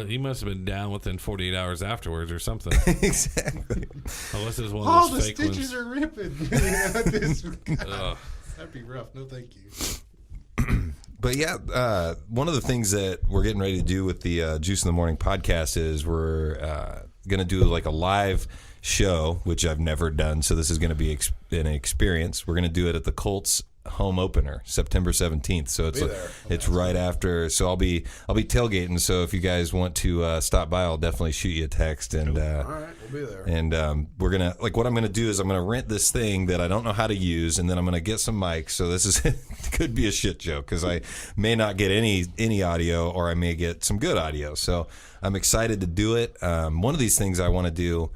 he must have been down within 48 hours afterwards or something. Exactly. Unless it was one All of the those fake stitches ones. are ripping. This- Ugh. That'd be rough. No, thank you. But yeah, one of the things that we're getting ready to do with the Juice in the Morning podcast is we're going to do like a live show, which I've never done. So this is going to be an experience. We're going to do it at the Colts home opener, September 17th. So it's Be there. it's right after. So I'll be tailgating. So if you guys want to stop by, I'll definitely shoot you a text. And All right, we'll be there. and we're gonna what I'm gonna do is I'm gonna rent this thing that I don't know how to use, and then I'm gonna get some mics. So this is could be a shit show because I may not get any audio, or I may get some good audio. So I'm excited to do it. One of these things I want to do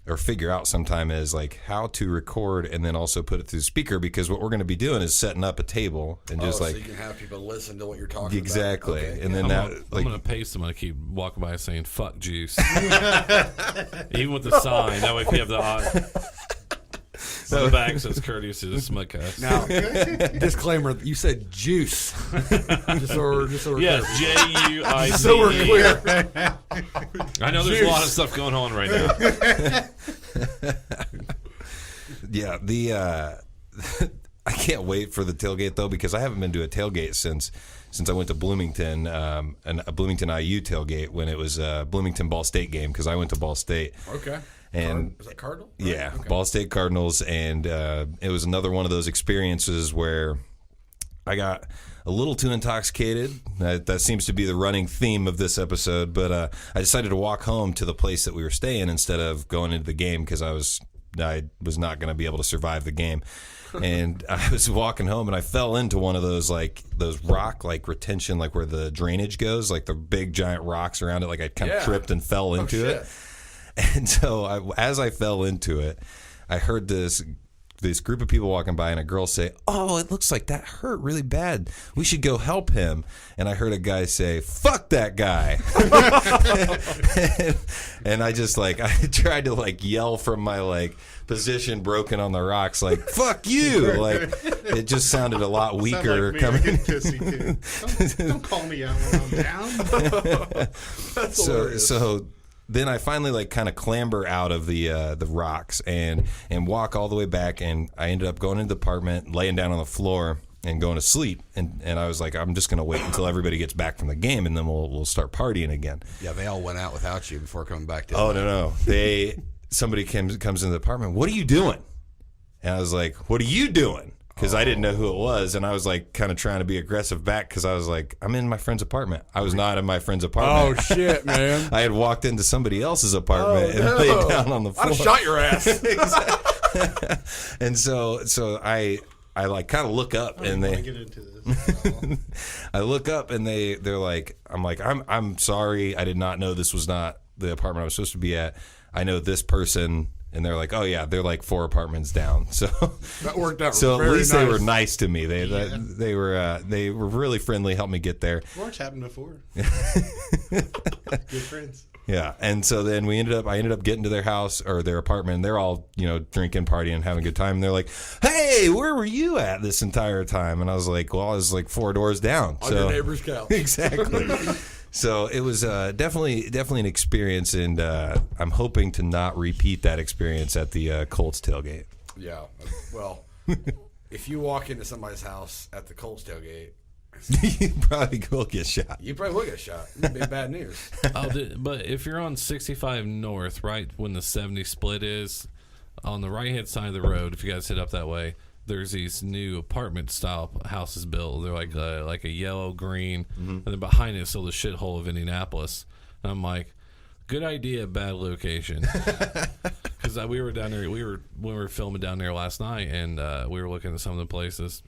or figure out sometime is like how to record and then also put it through speaker, because what we're going to be doing is setting up a table and just so like you can have people listen to what you're talking exactly, about. Okay, and yeah. then I'm that gonna, I'm gonna pay someone to keep walking by saying "fuck juice," even with the sign. That way, if you have the on the back says "courteous to the Smugcast." Now, disclaimer: you said juice. just so we're Yes, clear. JUICE. So we're clear. I know there's a lot of stuff going on right now. Yeah, I can't wait for the tailgate though, because I haven't been to a tailgate since I went to Bloomington, a Bloomington IU tailgate when it was a Bloomington Ball State game, because I went to Ball State. Okay. And is that Cardinal? Yeah, Okay. Ball State Cardinals, and it was another one of those experiences where I got a little too intoxicated. That seems to be the running theme of this episode, but I decided to walk home to the place that we were staying instead of going into the game, because I was not going to be able to survive the game. And I was walking home and I fell into one of those rock retention, like where the drainage goes, like the big giant rocks around it. Like I kind of tripped and fell into it. And so as I fell into it, I heard this group of people walking by and a girl say, "Oh, it looks like that hurt really bad. We should go help him." And I heard a guy say, "Fuck that guy." and I just I tried to yell from my position broken on the rocks, "Fuck you." It just sounded a lot weaker coming. Don't call me out when I'm down. That's hilarious. So then I finally kind of clamber out of the rocks and walk all the way back, and I ended up going into the apartment, laying down on the floor and going to sleep. And I was like, I'm just going to wait until everybody gets back from the game, and then we'll start partying again. Yeah, they all went out without you before coming back to Oh, no. Somebody comes into the apartment. "What are you doing?" And I was like, "What are you doing?" Because I didn't know who it was, and I was kind of trying to be aggressive back, because I was like, I'm in my friend's apartment. I was not in my friend's apartment. Oh, shit, man. I had walked into somebody else's apartment and laid down on the floor. I'd have shot your ass. And so I kind of look up, and I get into this at all. I look up, and they're like, I'm sorry, I did not know this was not the apartment I was supposed to be at. I know this person. And they're like, "Oh yeah, they're 4 apartments down." So That worked out. so very at least nice. they were nice to me. They were really friendly, helped me get there. Well, it's happened before. Good friends. Yeah, and so then I ended up getting to their house or their apartment, and they're all drinking, partying, having a good time. And they're like, "Hey, where were you at this entire time?" And I was like, "Well, I was 4 doors down." On your neighbor's couch. Exactly. So it was definitely an experience, and I'm hoping to not repeat that experience at the Colts tailgate. Yeah. Well, if you walk into somebody's house at the Colts tailgate, You probably will get shot. you probably will get shot. It'd be bad news. But if you're on 65 North, right when the 70 split is, on the right-hand side of the road, if you guys head up that way, there's these new apartment-style houses built. They're like a yellow, green, and then behind it is still the shithole of Indianapolis. And I'm like, good idea, bad location. Because we were down there, when we were filming down there last night, and we were looking at some of the places,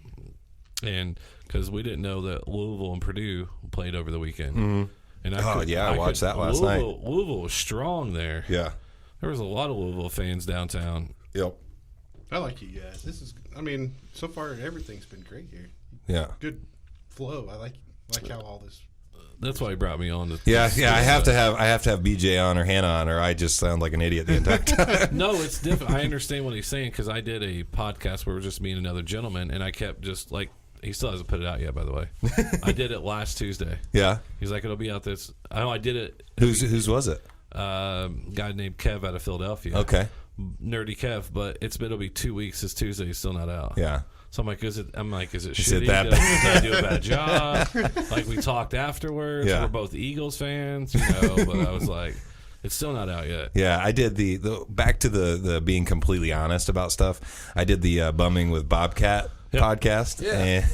and because we didn't know that Louisville and Purdue played over the weekend. And I watched that last night. Louisville was strong there. Yeah. There was a lot of Louisville fans downtown. Yep. I like you guys. So far everything's been great here. Yeah. Good flow. I like how all this. That's why he brought me on. Yeah. I have to have BJ on or Hannah on, or I just sound like an idiot the entire time. No, it's different. I understand what he's saying, because I did a podcast where it was just me and another gentleman, and I kept just he still hasn't put it out yet, by the way. I did it last Tuesday. Yeah. He's like, it'll be out this. I know I did it. Whose was it? Guy named Kev out of Philadelphia. Okay. Nerdy Kev, but it'll be 2 weeks. It's Tuesday. He's still not out. Yeah. So I'm like, is it Is shitty? it that Did I do a bad job? We talked afterwards. Yeah. We're both Eagles fans, but I was like, it's still not out yet. Yeah, I did the back to the being completely honest about stuff. I did the bumming with Bobcat podcast, and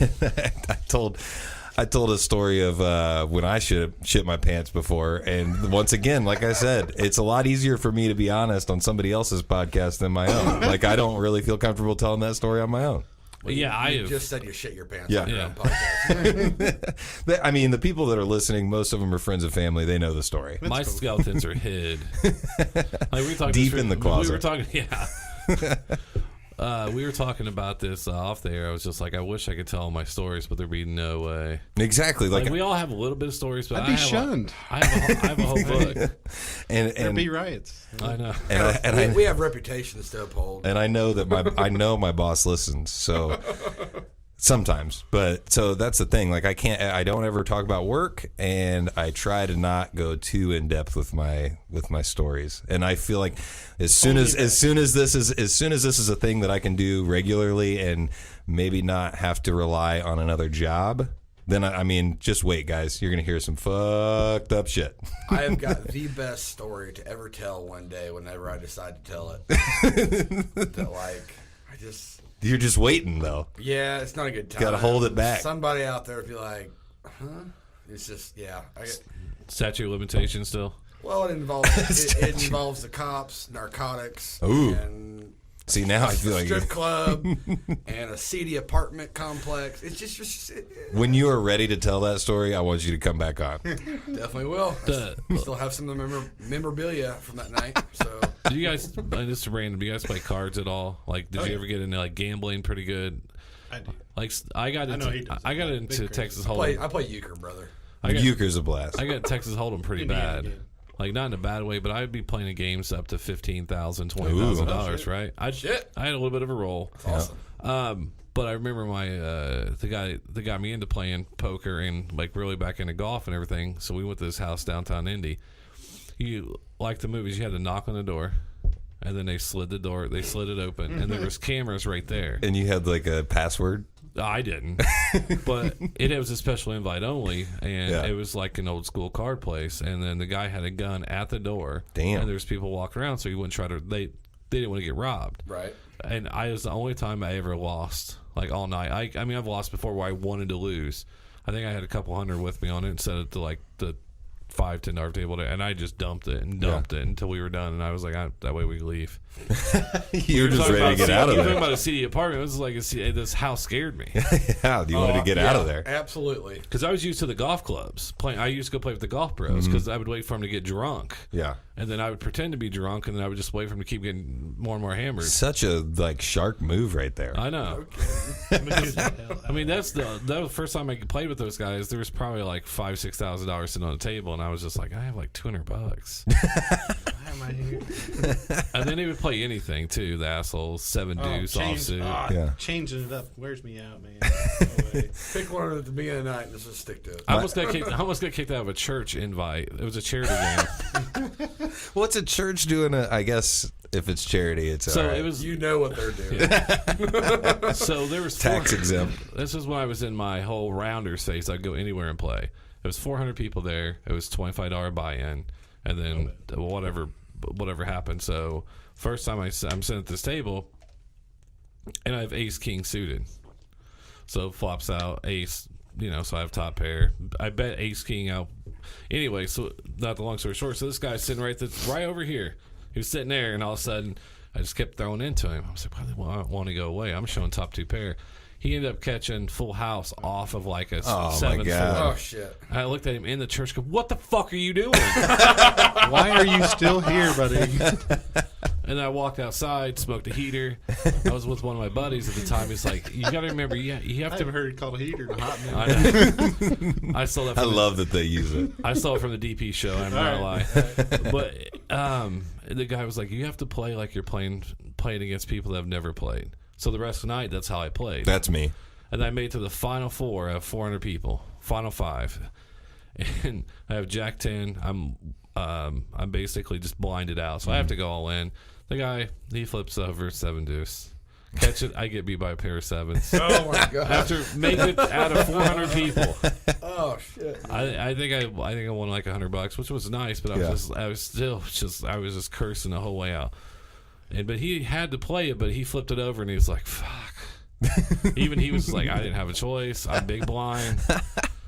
I told a story of when I should have shit my pants before. And once again, like I said, it's a lot easier for me to be honest on somebody else's podcast than my own. I don't really feel comfortable telling that story on my own. Well, Yeah, you I have. just said you shit your pants Yeah. on your Yeah. own podcast. I mean, the people that are listening, most of them are friends and family. They know the story. My skeletons are hid. We were talking Deep in the closet. We were talking, we were talking about this off there. I was just like, I wish I could tell all my stories, but there'd be no way. Exactly. We all have a little bit of stories, but I'd be shunned. I have a whole book. There'd be riots. I know. We have reputations to uphold. And I know that my boss listens. So Sometimes, but so that's the thing. Like I don't ever talk about work, and I try to not go too in depth with my stories. And I feel like as soon as this is a thing that I can do regularly and maybe not have to rely on another job, then I mean, just wait, guys. You're gonna hear some fucked up shit. I have got the best story to ever tell one day. Whenever I decide to tell it, You're just waiting though. Yeah, it's not a good time. Got to hold it back. Somebody out there would be like, huh? It's just, Statute of limitations still. Well, it involves the cops, narcotics, Ooh. and See, now I feel like strip club and a seedy apartment complex. It's just when you are ready to tell that story, I want you to come back on. definitely will. I still have some of the memorabilia from that night. So, do you guys? Just random. Do you guys play cards at at all? Like, did you ever get into like gambling pretty good? I do. Like, I got into Texas Hold'em. I play euchre, brother. Euchre's a blast. I got Texas Hold'em pretty Indiana bad. game. Like, not in a bad way, but I'd be playing games up to $15,000, $20,000, right? I had a little bit of a roll. That's awesome. But I remember my the guy that got me into playing poker and like really back into golf and everything. So we went to this house downtown Indy. You like the movies? You had to knock on the door, and then they slid it open, and there was cameras right there. And you had like a password? I didn't, but it was a special invite only, and it was like an old school card place. And then the guy had a gun at the door. Damn. And there's people walking around, so you wouldn't try to. They didn't want to get robbed. Right. And it was the only time I ever lost, like all night. I mean, I've lost before where I wanted to lose. I think I had a couple hundred with me on it and set it to like the $5-10 table there, and I just dumped it until we were done, and I was like, that way we leave. You're just ready to get out of You're talking there. about a city apartment. It was like this house scared me Yeah, you wanted to get out of there. Absolutely. because I was used to the golf clubs. I used to go play with the golf bros because I would wait for them to get drunk, Yeah. and then I would pretend to be drunk, and then I would just wait for them to keep getting more and more hammered. Such a like shark move right there. I know. I mean, that was the first time I played with those guys. There was probably like $5,000-$6,000 sitting on the table, and I was just like, I have like $200. Why am I here? And then they would play anything too. The assholes, 7 deuce offsuit. Yeah. Changing it up wears me out, man. No way. Pick one at the beginning of the night and just stick to it. I almost got kicked out of a church invite. It was a charity game. What's a church doing? I guess if it's charity, it's So all right. it was. You know what they're doing. So there was Tax exempt. This is when I was in my whole rounders phase. I'd go anywhere and play. It was 400 people there. It was $25 buy-in, and then whatever happened. So first time I'm sitting at this table, and I have ace king suited. So flops out ace, so I have top pair. I bet ace king out. Anyway, so not the long story short. So this guy's sitting right over here. He was sitting there, and all of a sudden, I just kept throwing into him. I was like, well, I don't want to go away. I'm showing top 2 pair. He ended up catching full house off of like a 7-4. God. Oh, shit. I looked at him in the church. Go, what the fuck are you doing? Why are you still here, buddy? And I walked outside, smoked a heater. I was with one of my buddies at the time. He's like, you got to remember, you have I to. haven't heard it called a heater in a hot minute. I know. I stole that. I From love that they use it. I saw it from the DP show. I'm not gonna lie, but the guy was like, "You have to play like you're playing against people that have never played." So the rest of the night, that's how I played. That's me. And I made to the final 4 out of 400 people, final 5, and I have Jack 10. I'm basically just blinded out, so I have to go all in. The guy, he flips over 7 deuce. Catch it, I get beat by a pair of 7s. Oh, my God. After making it out of 400 people. Oh, shit. I think I won like $100, which was nice, but I was just cursing the whole way out. But he had to play it, but he flipped it over and he was like, "Fuck." Even he was like, "I didn't have a choice. I'm big blind."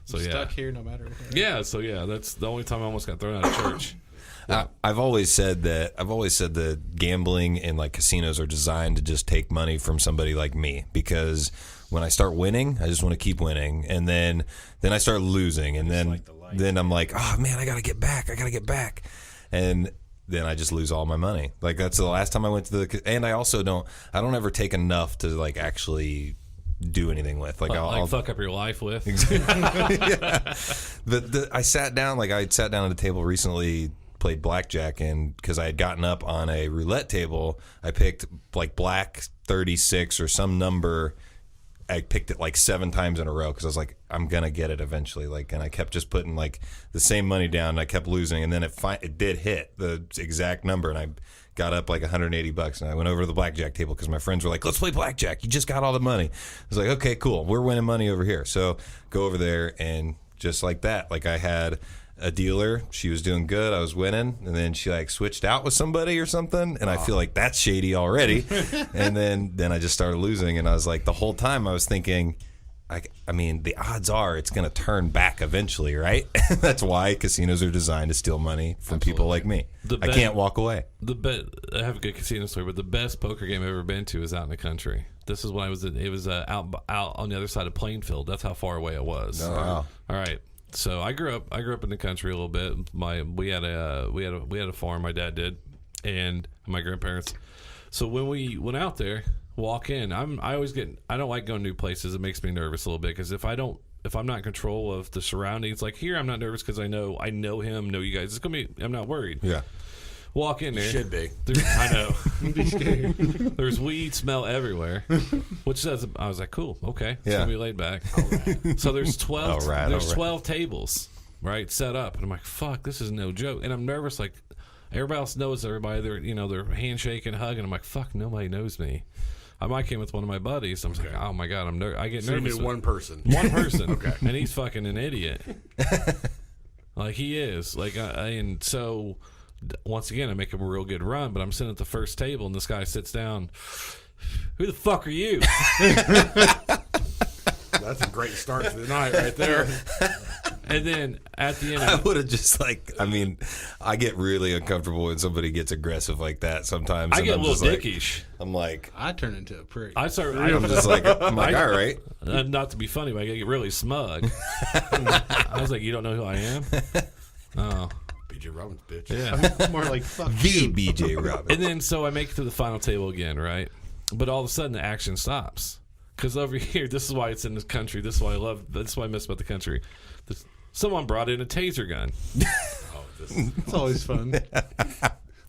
So yeah, Stuck here no matter what. yeah. So yeah, that's the only time I almost got thrown out of church. I've always said that gambling and like casinos are designed to just take money from somebody like me, because when I start winning, I just want to keep winning, and then I start losing, and then I'm like, oh man, I gotta get back, and then I just lose all my money. Like that's the last time I went to and I also don't ever take enough to like actually do anything with. Like I'll fuck up your life with. Yeah. But I sat down at a table recently, played blackjack, and because I had gotten up on a roulette table, I picked like black 36 or some number I picked it like 7 times in a row because I was like, I'm gonna get it eventually. Like, and I kept just putting like the same money down, and I kept losing, and then it did hit the exact number, and I got up like $180, and I went over to the blackjack table because my friends were like, let's play blackjack. You just got all the money. I was like, okay, cool. We're winning money over here. So go over there, and just like that, like I had a dealer. She was doing good. I was winning, and then she like switched out with somebody or something, and I feel like that's shady already. And then I just started losing, and I was like, the whole time I was thinking, I mean, the odds are it's going to turn back eventually, right? That's why casinos are designed to steal money from people like me. I can't walk away. I have a good casino story, but the best poker game I've ever been to is out in the country. This is when I was out on the other side of Plainfield. That's how far away it was. Oh, wow. All right. So I grew up in the country a little bit. We had a farm. My dad did, and my grandparents. So when we went out there, walk in, I don't like going to new places. It makes me nervous a little bit because if I'm not in control of the surroundings, like here, I'm not nervous because I know him, know you guys. It's gonna be. I'm not worried. Yeah. Walk in there. You should be. I know. Be scared. There's weed smell everywhere, which says I was like, cool, okay, it's gonna be laid back. Right. So there's 12. There's 12 tables, right, set up, and I'm like, fuck, this is no joke, and I'm nervous. Like everybody else knows everybody. They're handshaking, hugging. I'm like, fuck, nobody knows me. I might came with one of my buddies. I'm like, oh my god, I get nervous. You knew one person. One person, okay, and he's fucking an idiot. Like he is. Like and so. Once again, I make a real good run, but I'm sitting at the first table, and this guy sits down. Who the fuck are you? That's a great start to the night right there. And then at the end, I would have just I get really uncomfortable when somebody gets aggressive like that sometimes. I get a little like, dickish. I'm like, I turn into a prick. I'm just like, all right. Not to be funny, but I get really smug. I was like, you don't know who I am? Oh. BJ Robbins, bitch. Yeah. I'm more like, fuck The you. BJ Robbins. And then so I make it to the final table again, right? But all of a sudden the action stops. Because over here, this is why it's in this country. This is why I miss about the country. Someone brought in a taser gun. It's always fun.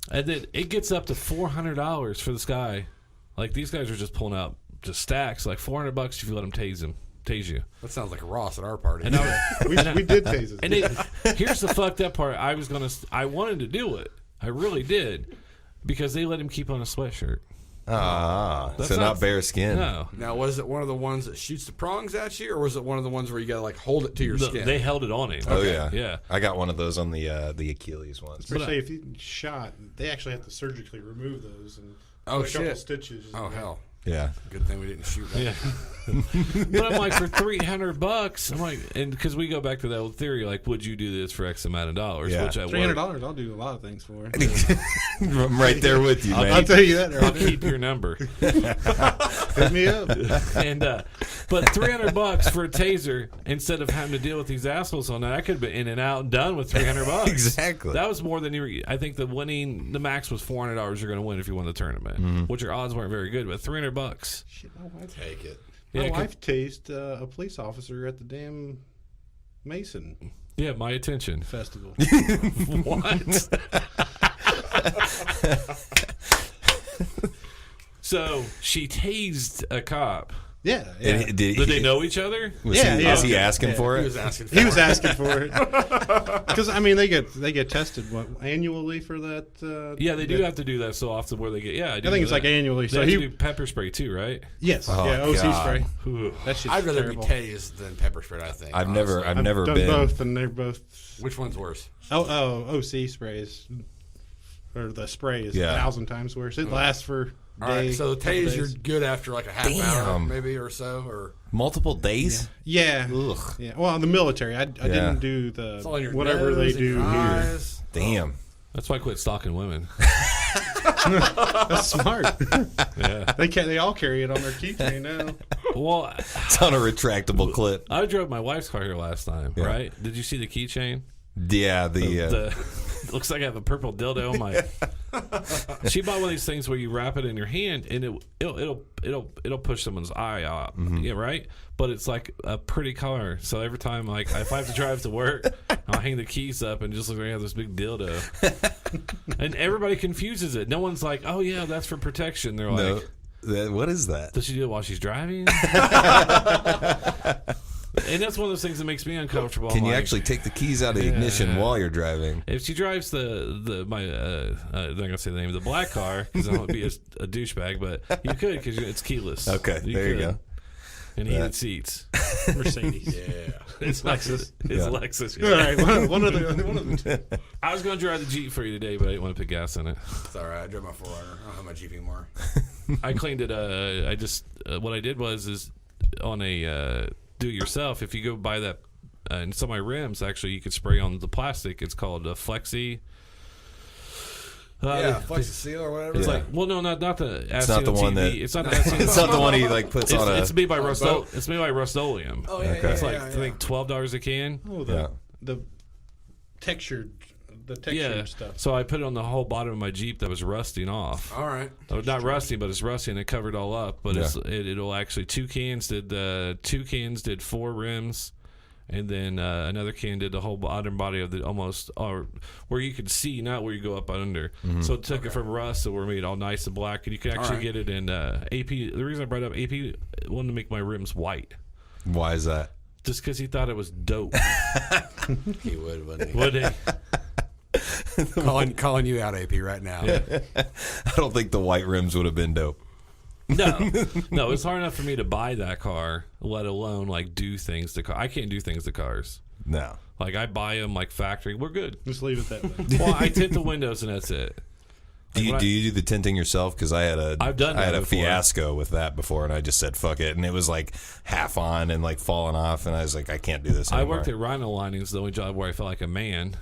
And then it gets up to $400 for this guy. Like these guys are just pulling out just stacks, like $400 if you let them tase you. That sounds like a Ross at our party. And we did tases. And here's the fucked up part. I wanted to do it. I really did, because they let him keep on a sweatshirt. So not bare skin. No. Now, was it one of the ones that shoots the prongs at you, or was it one of the ones where you gotta like hold it to your skin? They held it on him. Oh yeah, yeah. I got one of those on the Achilles once. Especially if you shot, they actually have to surgically remove those and Oh, put a couple shit. stitches. Oh hell. Yeah. Good thing we didn't shoot that. Yeah. But I'm like, for $300, I'm like, and because we go back to that old theory, like, would you do this for X amount of dollars? Yeah. Which I would. $300, I'll do a lot of things for. I'm right there with you, man. I'll tell you that. I'll keep your number. Hit me up. And but $300 for a taser, instead of having to deal with these assholes on that, I could have been in and out and done with $300. Exactly. That was more than you were. I think the max was $400 you're going to win if you won the tournament, which your odds weren't very good, but $300. Shit, my wife, Take it. Yeah, my wife tased a police officer at the damn Mason yeah, my attention. festival. What? So she tased a cop. Yeah. And Did they know each other? Was he asking for He it? was asking for He was it. asking for it because I mean they get tested annually for that. Yeah, they do have to do that so often where they get. Yeah, I I think it's like annually. They So have he to do pepper spray too, right? yes, Oh, yeah, OC God. spray. Ooh. That shit's I'd rather terrible. be tased than pepper sprayed, I think. I've honestly. never done been. both, and they're both. Which one's worse? OC sprays or the spray is 1,000 times worse. It lasts for. All right, so the couple tase, days. you're good after like a half hour, Damn. maybe or so, or Multiple days? Yeah. Ugh. Yeah. Well, in the military, I didn't do the it's all in your whatever nose they and do your here. eyes. Damn. That's why I quit stalking women. That's smart. Yeah. They all carry it on their keychain now. Well, It's on a retractable clip. I drove my wife's car here last time, Yeah. right? Did you see the keychain? Yeah, Looks like I have a purple dildo on my. She bought one of these things where you wrap it in your hand and it'll push someone's eye out. Yeah, right. But it's like a pretty color. So every time, like, if I have to drive to work, I'll hang the keys up and just look like I have this big dildo. And everybody confuses it. No one's like, "Oh yeah, that's for protection." They're like, No. What is that? Does she do it while she's driving? And that's one of those things that makes me uncomfortable. Can you actually take the keys out of the ignition while you're driving? If she drives I'm not gonna say the name of the black car because I don't want to be a douchebag, but you could because it's keyless. Okay, there you go. And heated seats. Mercedes. Yeah. It's Lexus. It's Lexus. All right, one of the two. I was going to drive the Jeep for you today, but I didn't want to put gas in it. It's all right. I drove my 4Runner. I don't have my Jeep anymore. I cleaned it. I just what I did was on a do-it-yourself. If you go buy that, and some of my rims actually you could spray on the plastic. It's called a Flexi. Flexi Seal or whatever. It's like, well, no, not the. It's not the one that. It's not the. It's not the one he like puts on a. It's made by It's made by Rust-Oleum. Oh yeah, It's like I think $12 a can. Oh, the textured stuff. So I put it on the whole bottom of my Jeep that was rusting off. All right. Not rusty, but it's rusty and it covered all up. But it'll actually 2 cans did 4 rims. And then another can did the whole bottom body of the almost, or where you could see, not where you go up under. Mm-hmm. So it took it from rust, so we're made all nice and black. And you can actually get it in AP. The reason I brought up AP wanted to make my rims white. Why is that? Just because he thought it was dope. He would, wouldn't he? Would he? calling you out, AP, right now. I don't think the white rims would have been dope. No, it's hard enough for me to buy that car, let alone like do things to car. I can't do things to cars. No, like I buy them like factory. We're good. Just leave it that way. Well, I tint the windows and that's it. Do you do the tinting yourself? Because I had a fiasco with that before, and I just said fuck it, and it was like half on and like falling off, and I was like, I can't do this anymore. I worked at Rhino Linings, the only job where I felt like a man.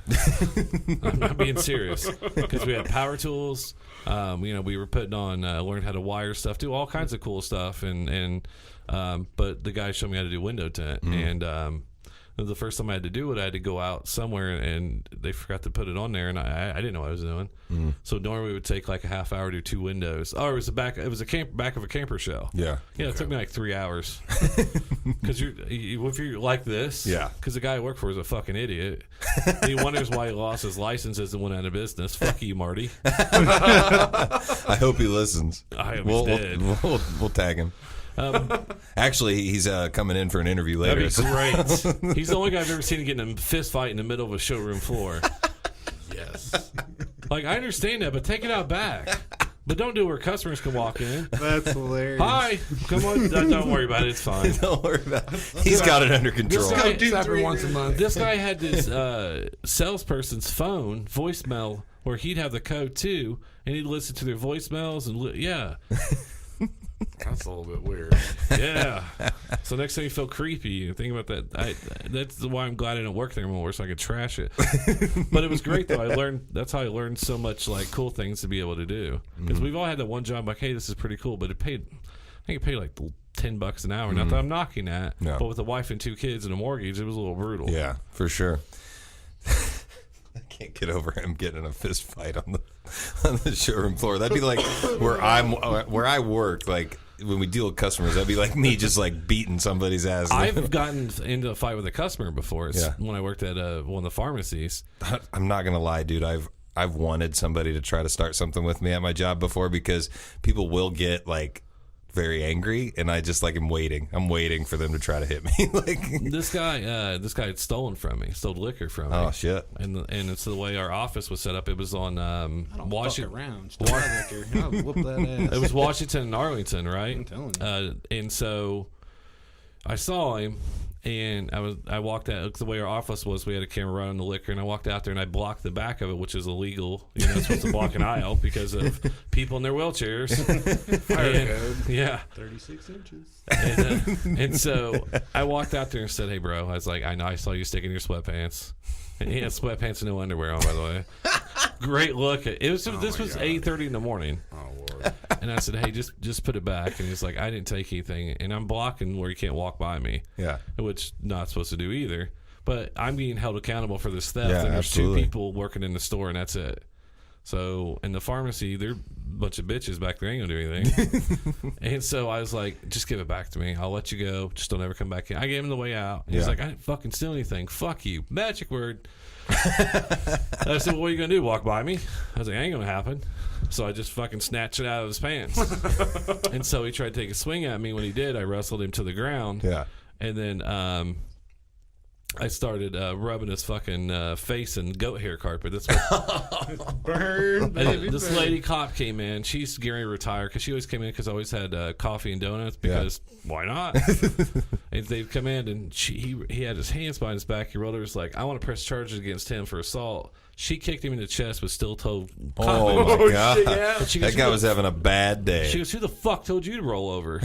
I'm not being serious because we had power tools. We were putting on, learn how to wire stuff, do all kinds of cool stuff, but the guy showed me how to do window tint, and the first time I had to do it, I had to go out somewhere, and they forgot to put it on there, and I didn't know what I was doing. Mm. So normally it would take like a half hour to do 2 windows. Oh, it was back of a camper shell. Yeah. Yeah, it took me like 3 hours. Because if you're like this, because the guy I work for is a fucking idiot. He wonders why he lost his licenses and went out of business. Fuck you, Marty. I hope he listens. I hope he's dead. We'll tag him. Actually, he's coming in for an interview later. That'd be great. He's the only guy I've ever seen get in a fist fight in the middle of a showroom floor. Yes. Like, I understand that, but take it out back. But don't do it where customers can walk in. That's hilarious. Hi. Come on. Don't worry about it. It's fine. Don't worry about it. He's got it under control. This guy, once a month. This guy had this salesperson's phone voicemail where he'd have the code too, and he'd listen to their voicemails and That's a little bit weird. Yeah. So next time you feel creepy, you think about that. That's why I'm glad I don't work there anymore, so I could trash it. But it was great though. That's how I learned so much like cool things to be able to do. Because we've all had that one job like, hey, this is pretty cool, but I think it paid like $10 an hour. Not that I'm knocking that, but with a wife and 2 kids and a mortgage, it was a little brutal. Yeah, for sure. I can't get over him getting in a fist fight on the showroom floor. That'd be like where I work. Like when we deal with customers, that'd be like me just like beating somebody's ass. I've gotten into a fight with a customer before. It's when I worked at one of the pharmacies. I'm not gonna lie, dude. I've wanted somebody to try to start something with me at my job before because people will get like very angry, and I just like I'm waiting for them to try to hit me. Like this guy had stolen from me, stole liquor from me. Oh shit! And it's the way our office was set up. It was on Washington. I'll whoop that ass. It was Washington and Arlington, right? I'm telling you. And so I saw him, and I walked out. The way our office was, we had a camera right on the liquor, and I walked out there and I blocked the back of it, which is illegal. You're not supposed to block an aisle because of people in their wheelchairs. Fire code. Yeah, 36 inches. And so I walked out there and said, "Hey, bro," I was like, "I know I saw you sticking your sweatpants." And he had sweatpants and no underwear on, by the way. Great look. This was 8:30 in the morning. Oh Lord. And I said, "Hey, just put it back." And he's like, "I didn't take anything," and I'm blocking where you can't walk by me. Yeah, which not supposed to do either. But I'm being held accountable for this theft, and there's absolutely. 2 people working in the store, and that's it. So in the pharmacy, they're a bunch of bitches back there, ain't gonna do anything. And so I was like, just give it back to me. I'll let you go. Just don't ever come back in. I gave him the way out. And he's like, I didn't fucking steal anything. Fuck you. Magic word. I said, well, what are you gonna do? Walk by me? I was like, ain't gonna happen. So I just fucking snatched it out of his pants. And so he tried to take a swing at me. When he did, I wrestled him to the ground. Yeah. And then I started rubbing his fucking face and goat hair carpet. That's what. Burn, baby, This burn. lady cop came in. She's getting ready to retire because she always came in because I always had coffee and donuts because why not? And they'd come in and he had his hands behind his back. He rolled over. Was like, I want to press charges against him for assault. She kicked him in the chest with steel-toed cop. Oh my God. And she goes, That guy was having a bad day. She goes, who the fuck told you to roll over?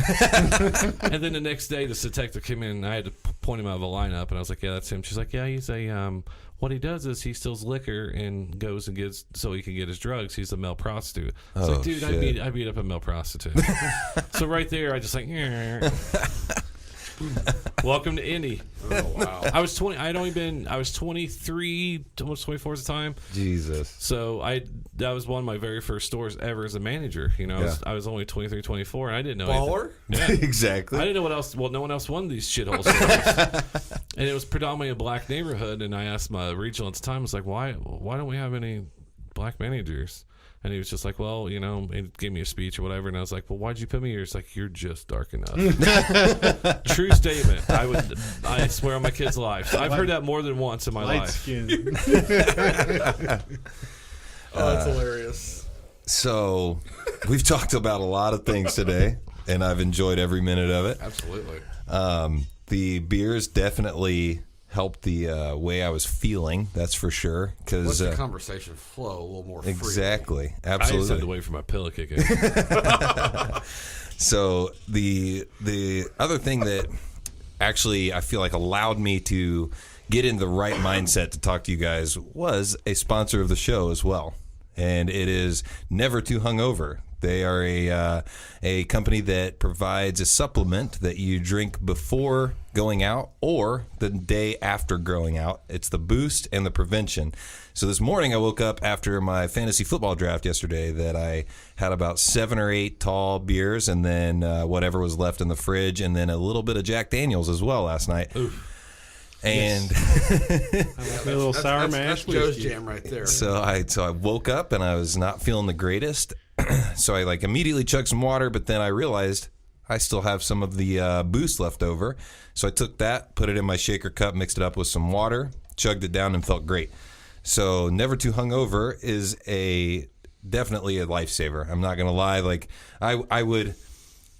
And then the next day, this detective came in, and I had to point him out of a lineup, and I was like, yeah, that's him. She's like, yeah, he's a, what he does is he steals liquor and goes and gets, so he can get his drugs. He's a male prostitute. I was like, dude, shit. I beat up a male prostitute. So right there, I just like, welcome to Indy. Oh, wow. I was 20. I was 23, almost 24 at the time. Jesus. So that was one of my very first stores ever as a manager. You know, I was only 23, 24, and I didn't know Baller? anything. Yeah. Exactly. I didn't know what else. Well, no one else won these shithole stores. And it was predominantly a black neighborhood. And I asked my regional at the time, I was like, why don't we have any black managers? And he was just like, well, you know, he gave me a speech or whatever. And I was like, well, why'd you put me here? He's like, you're just dark enough. True statement. I swear on my kid's life. So I've heard that more than once in my Light life. skin. Oh, that's hilarious. So we've talked about a lot of things today, and I've enjoyed every minute of it. Absolutely. The beers definitely helped the way I was feeling, that's for sure. Let Because the conversation flow a little more freely. exactly, I just had to absolutely. wait for my pillow kicking. So the other thing that actually I feel like allowed me to get in the right mindset to talk to you guys was a sponsor of the show as well, and it is Never Too Hungover. They are a company that provides a supplement that you drink before going out or the day after going out. It's the boost and the prevention. So this morning I woke up after my fantasy football draft yesterday that I had about 7 or 8 tall beers and then whatever was left in the fridge and then a little bit of Jack Daniels as well last night. Oof. And A little sour mash. That's Joe's whiskey. jam right there. So I woke up and I was not feeling the greatest. So I like immediately chugged some water, but then I realized I still have some of the boost left over. So I took that, put it in my shaker cup, mixed it up with some water, chugged it down, and felt great. So Never Too Hungover is definitely a lifesaver. I'm not gonna lie. Like I would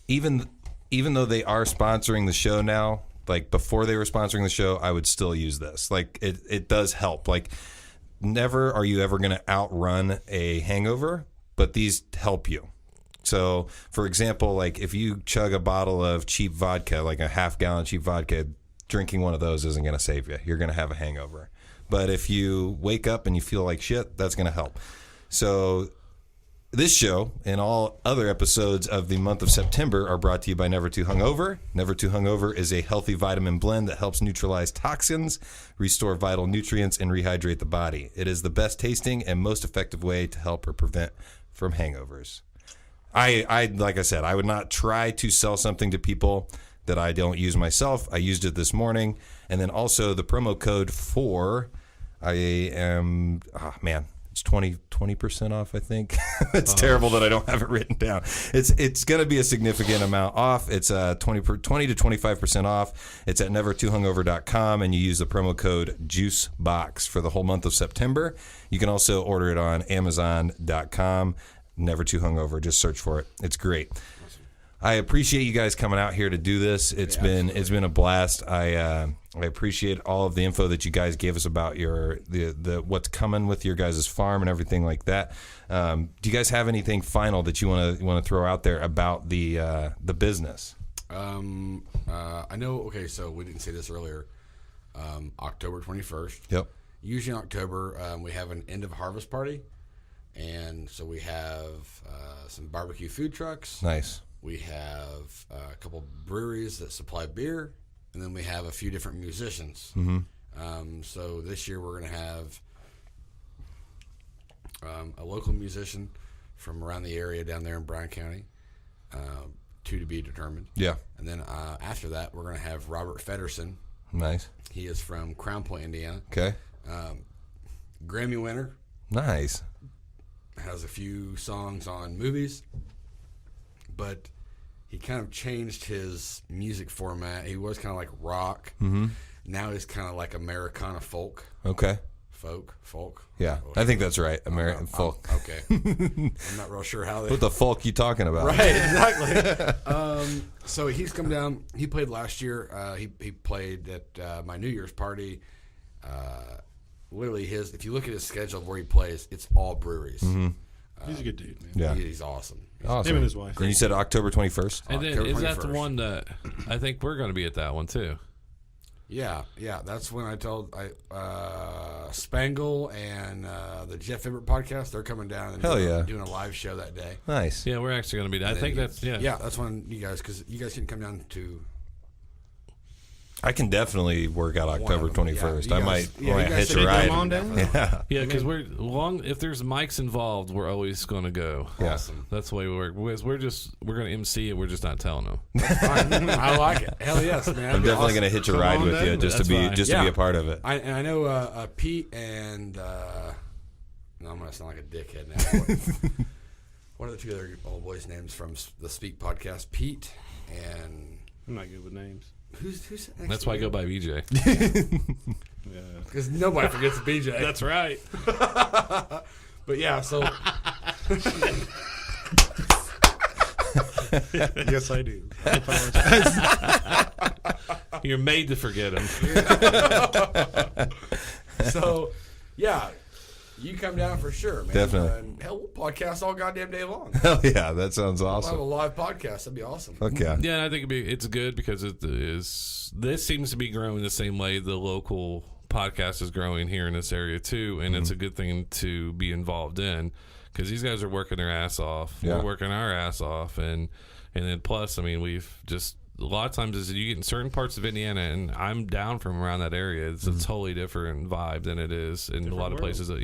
even though they are sponsoring the show now. Like before they were sponsoring the show, I would still use this. Like it does help. Like never are you ever going to outrun a hangover, but these help you. So for example, like if you chug a bottle of cheap vodka, like a half-gallon cheap vodka, drinking one of those isn't going to save you. You're going to have a hangover. But if you wake up and you feel like shit, that's going to help. So this show and all other episodes of the month of September are brought to you by Never Too Hungover. Never Too Hungover is a healthy vitamin blend that helps neutralize toxins, restore vital nutrients, and rehydrate the body. It is the best tasting and most effective way to help or prevent from hangovers. I like I said, I would not try to sell something to people that I don't use myself. I used it this morning. And then also the promo code it's 20% off, I think. It's terrible that I don't have it written down. It's going to be a significant amount off. It's 20 to 25% off. It's at never2hungover.com, and you use the promo code JUICEBOX for the whole month of September. You can also order it on Amazon.com. Never Too Hungover. Just search for it. It's great. I appreciate you guys coming out here to do this. It's been a blast. I appreciate all of the info that you guys gave us about the what's coming with your guys' farm and everything like that. Do you guys have anything final that you want to throw out there about the business? I know. Okay, so we didn't say this earlier. October 21st. Yep. Usually in October, we have an end of harvest party, and so we have some barbecue food trucks. Nice. We have a couple breweries that supply beer, and then we have a few different musicians. Mm-hmm. So this year we're going to have a local musician from around the area down there in Bryan County, two to be determined. Yeah. And then after that, we're going to have Robert Fedderson. Nice. He is from Crown Point, Indiana. Okay. Grammy winner. Nice. Has a few songs on movies, but he kind of changed his music format. He was kind of like rock. Mm-hmm. Now he's kind of like Americana folk. Okay. Folk. Yeah, I think that's right. American folk. Okay. I'm not real sure how they. What the folk you talking about? Right, exactly. So he's come down. He played last year. He played at my New Year's party. Literally, if you look at his schedule of where he plays, it's all breweries. Mm-hmm. He's a good dude, man. Yeah. He's awesome. Awesome. Him and his wife. And you said October 21st? And then October is that the 21st. one that I think we're going to be at that one too? Yeah. That's when I told Spangle and the Jeff Ibbert podcast. They're coming down and doing a live show that day. Nice. Yeah, we're actually going to be. I think that's Yeah, that's when because you guys can come down to. I can definitely work out October One of them, 21st. yeah. I You might guys- yeah, you guys hitch should a come ride. on down. Yeah. Yeah, because if there's mics involved, we're always going to go. Yeah. Awesome. That's the way we work. Because we're going to MC and we're just not telling them. Fine. I like it. Hell yes, man. I'm definitely going to hitch a ride on with you down. just to That's be fine. just to be a part of it. I know Pete and no, I'm gonna sound like a dickhead now. What are the two other old boys' names from the Speak podcast? Pete and I'm not good with names. who's That's why I go by BJ. Yeah. because nobody forgets BJ. That's right. But yeah, so Yes, I do. I apologize. You're made to forget him. yeah, you come down for sure, man. Definitely. And hell, we'll podcast all goddamn day long. Hell yeah, that sounds We'll have a awesome. live podcast. That'd be awesome. Fuck yeah. Yeah, I think it's good because it is. This seems to be growing the same way the local podcast is growing here in this area too, and it's a good thing to be involved in because these guys are working their ass off. Yeah. We're working our ass off, and then plus, I mean, we've just a lot of times is you get in certain parts of Indiana, and I'm down from around that area. It's a totally different vibe than it is in a lot of places. Different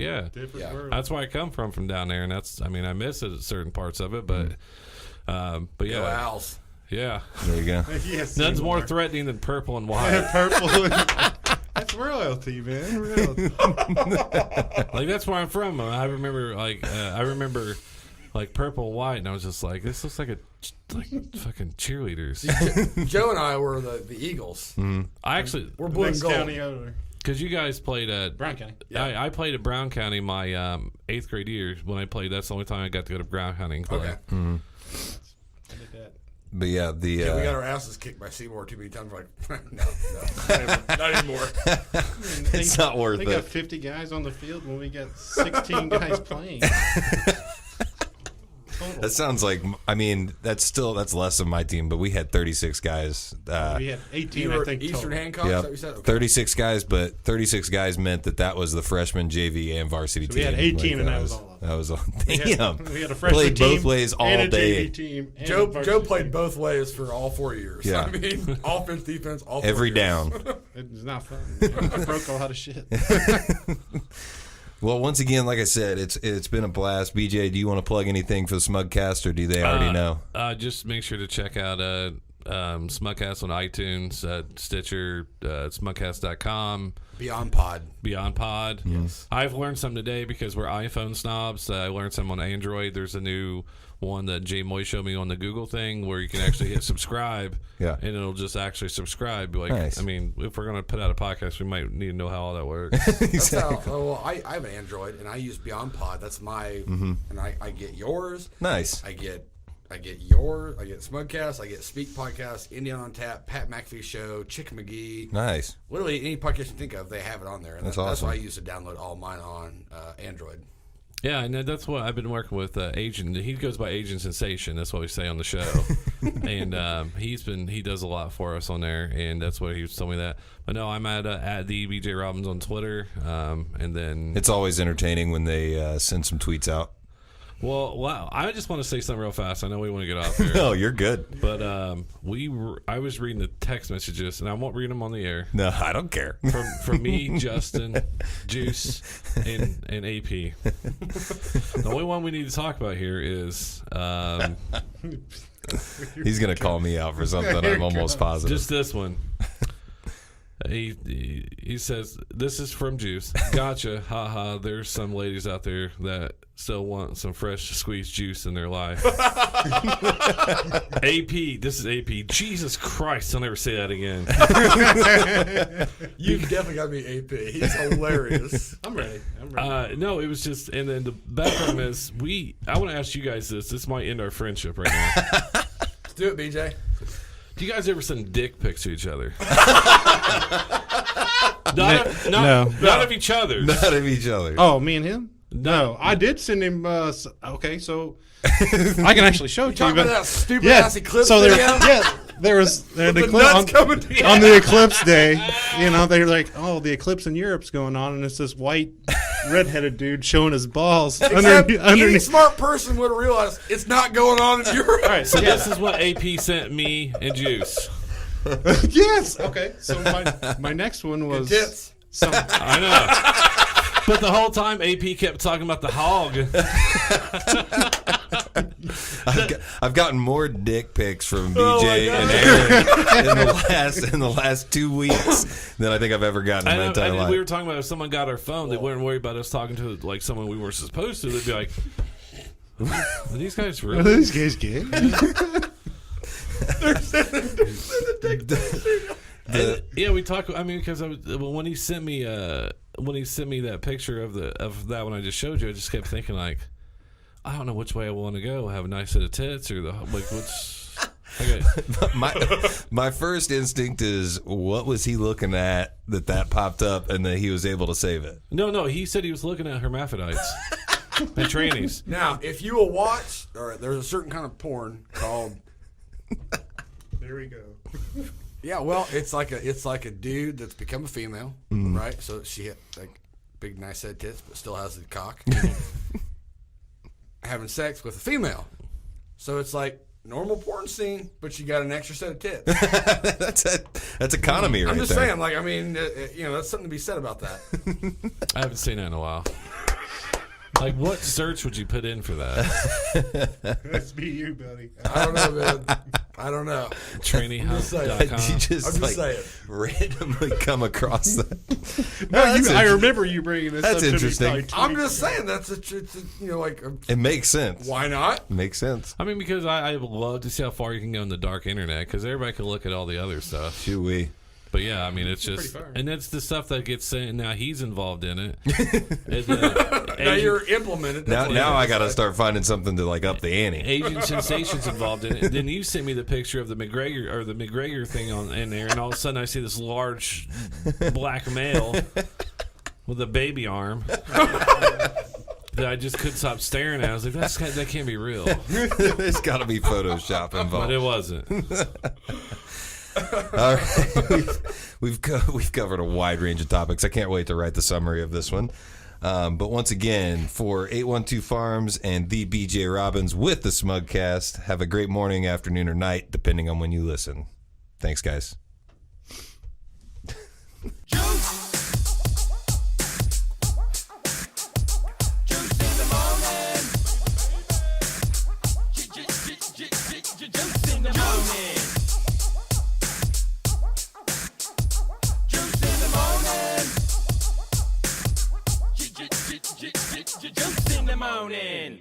Yeah. world. That's where I come from down there, and I miss it at certain parts of it, but Go yeah, Owls. yeah. There you go. Yes, None's more Seymour. threatening than purple and white. Purple. That's royalty, man. Royalty. Like that's where I'm from. I remember like purple and white, and I was just like, this looks like fucking cheerleaders. Joe and I were the Eagles. I actually, We're blue and Next gold. county over. because you guys played at Brown County. Yeah. I played at Brown County my 8th grade year when I played. That's the only time I got to go to Brown County and play. Okay. I did that. But yeah, We got our asses kicked by Seymour too many times. We're like, no, not anymore. it's not worth They it. got 50 guys on the field when we got 16 guys playing. Total. That sounds like, I mean, that's less than my team, but we had 36 guys. We had 18, You I were think, Eastern total. Hancock. Is Yeah, that what you said? Okay. 36 guys, but 36 guys meant that was the freshman, JV, and varsity So team. we had 18, and that was all of them. That was all. We Damn. had a freshman Played team both ways all and a day. JV team. And a Joe varsity played team. both ways for all 4 years. Yeah. I mean, offense, defense, all 4 Every years. down. It's not fun. I broke a lot of shit. Well, once again, like I said, it's been a blast. BJ, do you want to plug anything for the Smugcast, or do they already know? Just make sure to check out Smugcast on iTunes, Stitcher, smugcast.com. Beyond Pod. Beyond Pod. Yes. I've learned some today because we're iPhone snobs. I learned some on Android. There's a new one that Jay Moy showed me on the Google thing where you can actually hit subscribe. Yeah. And it'll just actually subscribe. Like, Nice. I mean, if we're going to put out a podcast, we might need to know how all that works. That's how. Well, I have an Android and I use Beyond Pod. That's my. And I get yours. Nice. I get yours. I get Smugcast. I get Speak Podcast, Indiana on Tap, Pat McAfee Show, Chick McGee. Nice. Literally any podcast you think of, they have it on there. And That's that's why I awesome. use to download all mine on Android. Yeah, and that's what I've been working with Agent. He goes by Agent Sensation. That's what we say on the show. And he does a lot for us on there, and that's what he was telling me that. But no, I'm at the BJ Robbins on Twitter, and then It's always entertaining when they send some tweets out. Well, wow. I just want to say something real fast. I know we want to get off here. No, you're good. But I was reading the text messages, and I won't read them on the air. No, I don't care. From me, Justin, Juice, and AP. The only one we need to talk about here is He's going to call me out for something, I'm almost positive. just this one. He says, this is from Juice. Gotcha. Haha. There's some ladies out there that still want some fresh squeezed juice in their life. AP. This is AP. Jesus Christ. I'll never say that again. You've definitely got to be AP. He's hilarious. I'm ready. No, it was just, and then the background is I want to ask you guys this. This might end our friendship right now. Let's do it, BJ. Do you guys ever send dick pics to each other? No. Not of each other. Not of each other. Oh, me and him? No, I did send him. Okay, so I can actually show it to you. Talking about that stupid ass eclipse so video? there was the The eclipse nuts coming to you. on the eclipse day. You know, they're like, "Oh, the eclipse in Europe's going on," and it's this white, redheaded dude showing his balls Except any underneath. smart person would have realized it's not going on in Europe. Right, So this is what AP sent me and Juice. Yes. Okay. So my next one was Tits. I know. But the whole time AP kept talking about the hog. I've gotten more dick pics from Oh, my BJ God. and Aaron in the last 2 weeks than I think I've ever gotten in my entire life. We were talking about if someone got our phone, they wouldn't worry about us talking to like someone we weren't supposed to. They'd be like, "Are these guys Are really?" these guys gay? Yeah, we talked. I mean, because when he sent me that picture of that one I just showed you, I just kept thinking like, I don't know which way I want to go. Have a nice set of tits or what's. Okay. My first instinct is, what was he looking at that popped up and that he was able to save it? No. He said he was looking at hermaphrodites and trannies. Now, if you will watch, all right, there's a certain kind of porn called. There we go. Yeah, well, it's like a dude that's become a female, right? So she had like big, nice head tits, but still has the cock. Having sex with a female, so it's like normal porn scene, but you got an extra set of tits. That's economy right I'm just there. saying, like, I mean, that's something to be said about that. I haven't seen that in a while. Like, what search would you put in for that? That's be you, buddy. I don't know, man. I don't know. You TrainingHub.com. just I'm just saying. randomly come across that. I remember you bringing this That's up to me interesting. probably 2 I'm weeks just ago. saying that's like It makes sense. why not? Makes sense. I mean, because I would love to see how far you can go in the dark internet, because everybody can look at all the other stuff. Should we? But yeah, I mean, it's just, pretty far. and that's the stuff that gets sent. Now he's involved in it. Now you're implemented. That's Now what I it got to is. start finding something to like up the ante. Asian Sensation's involved in it. Then you sent me the picture of the McGregor thing in there, and all of a sudden I see this large black male with a baby arm that I just couldn't stop staring at. I was like, that can't be real, There's got to be Photoshop but involved. it wasn't. All right, we've covered a wide range of topics. I can't wait to write the summary of this one. But once again, for 812 Farms and the BJ Robbins with the Smugcast, have a great morning, afternoon, or night, depending on when you listen. Thanks, guys. Juice in the morning.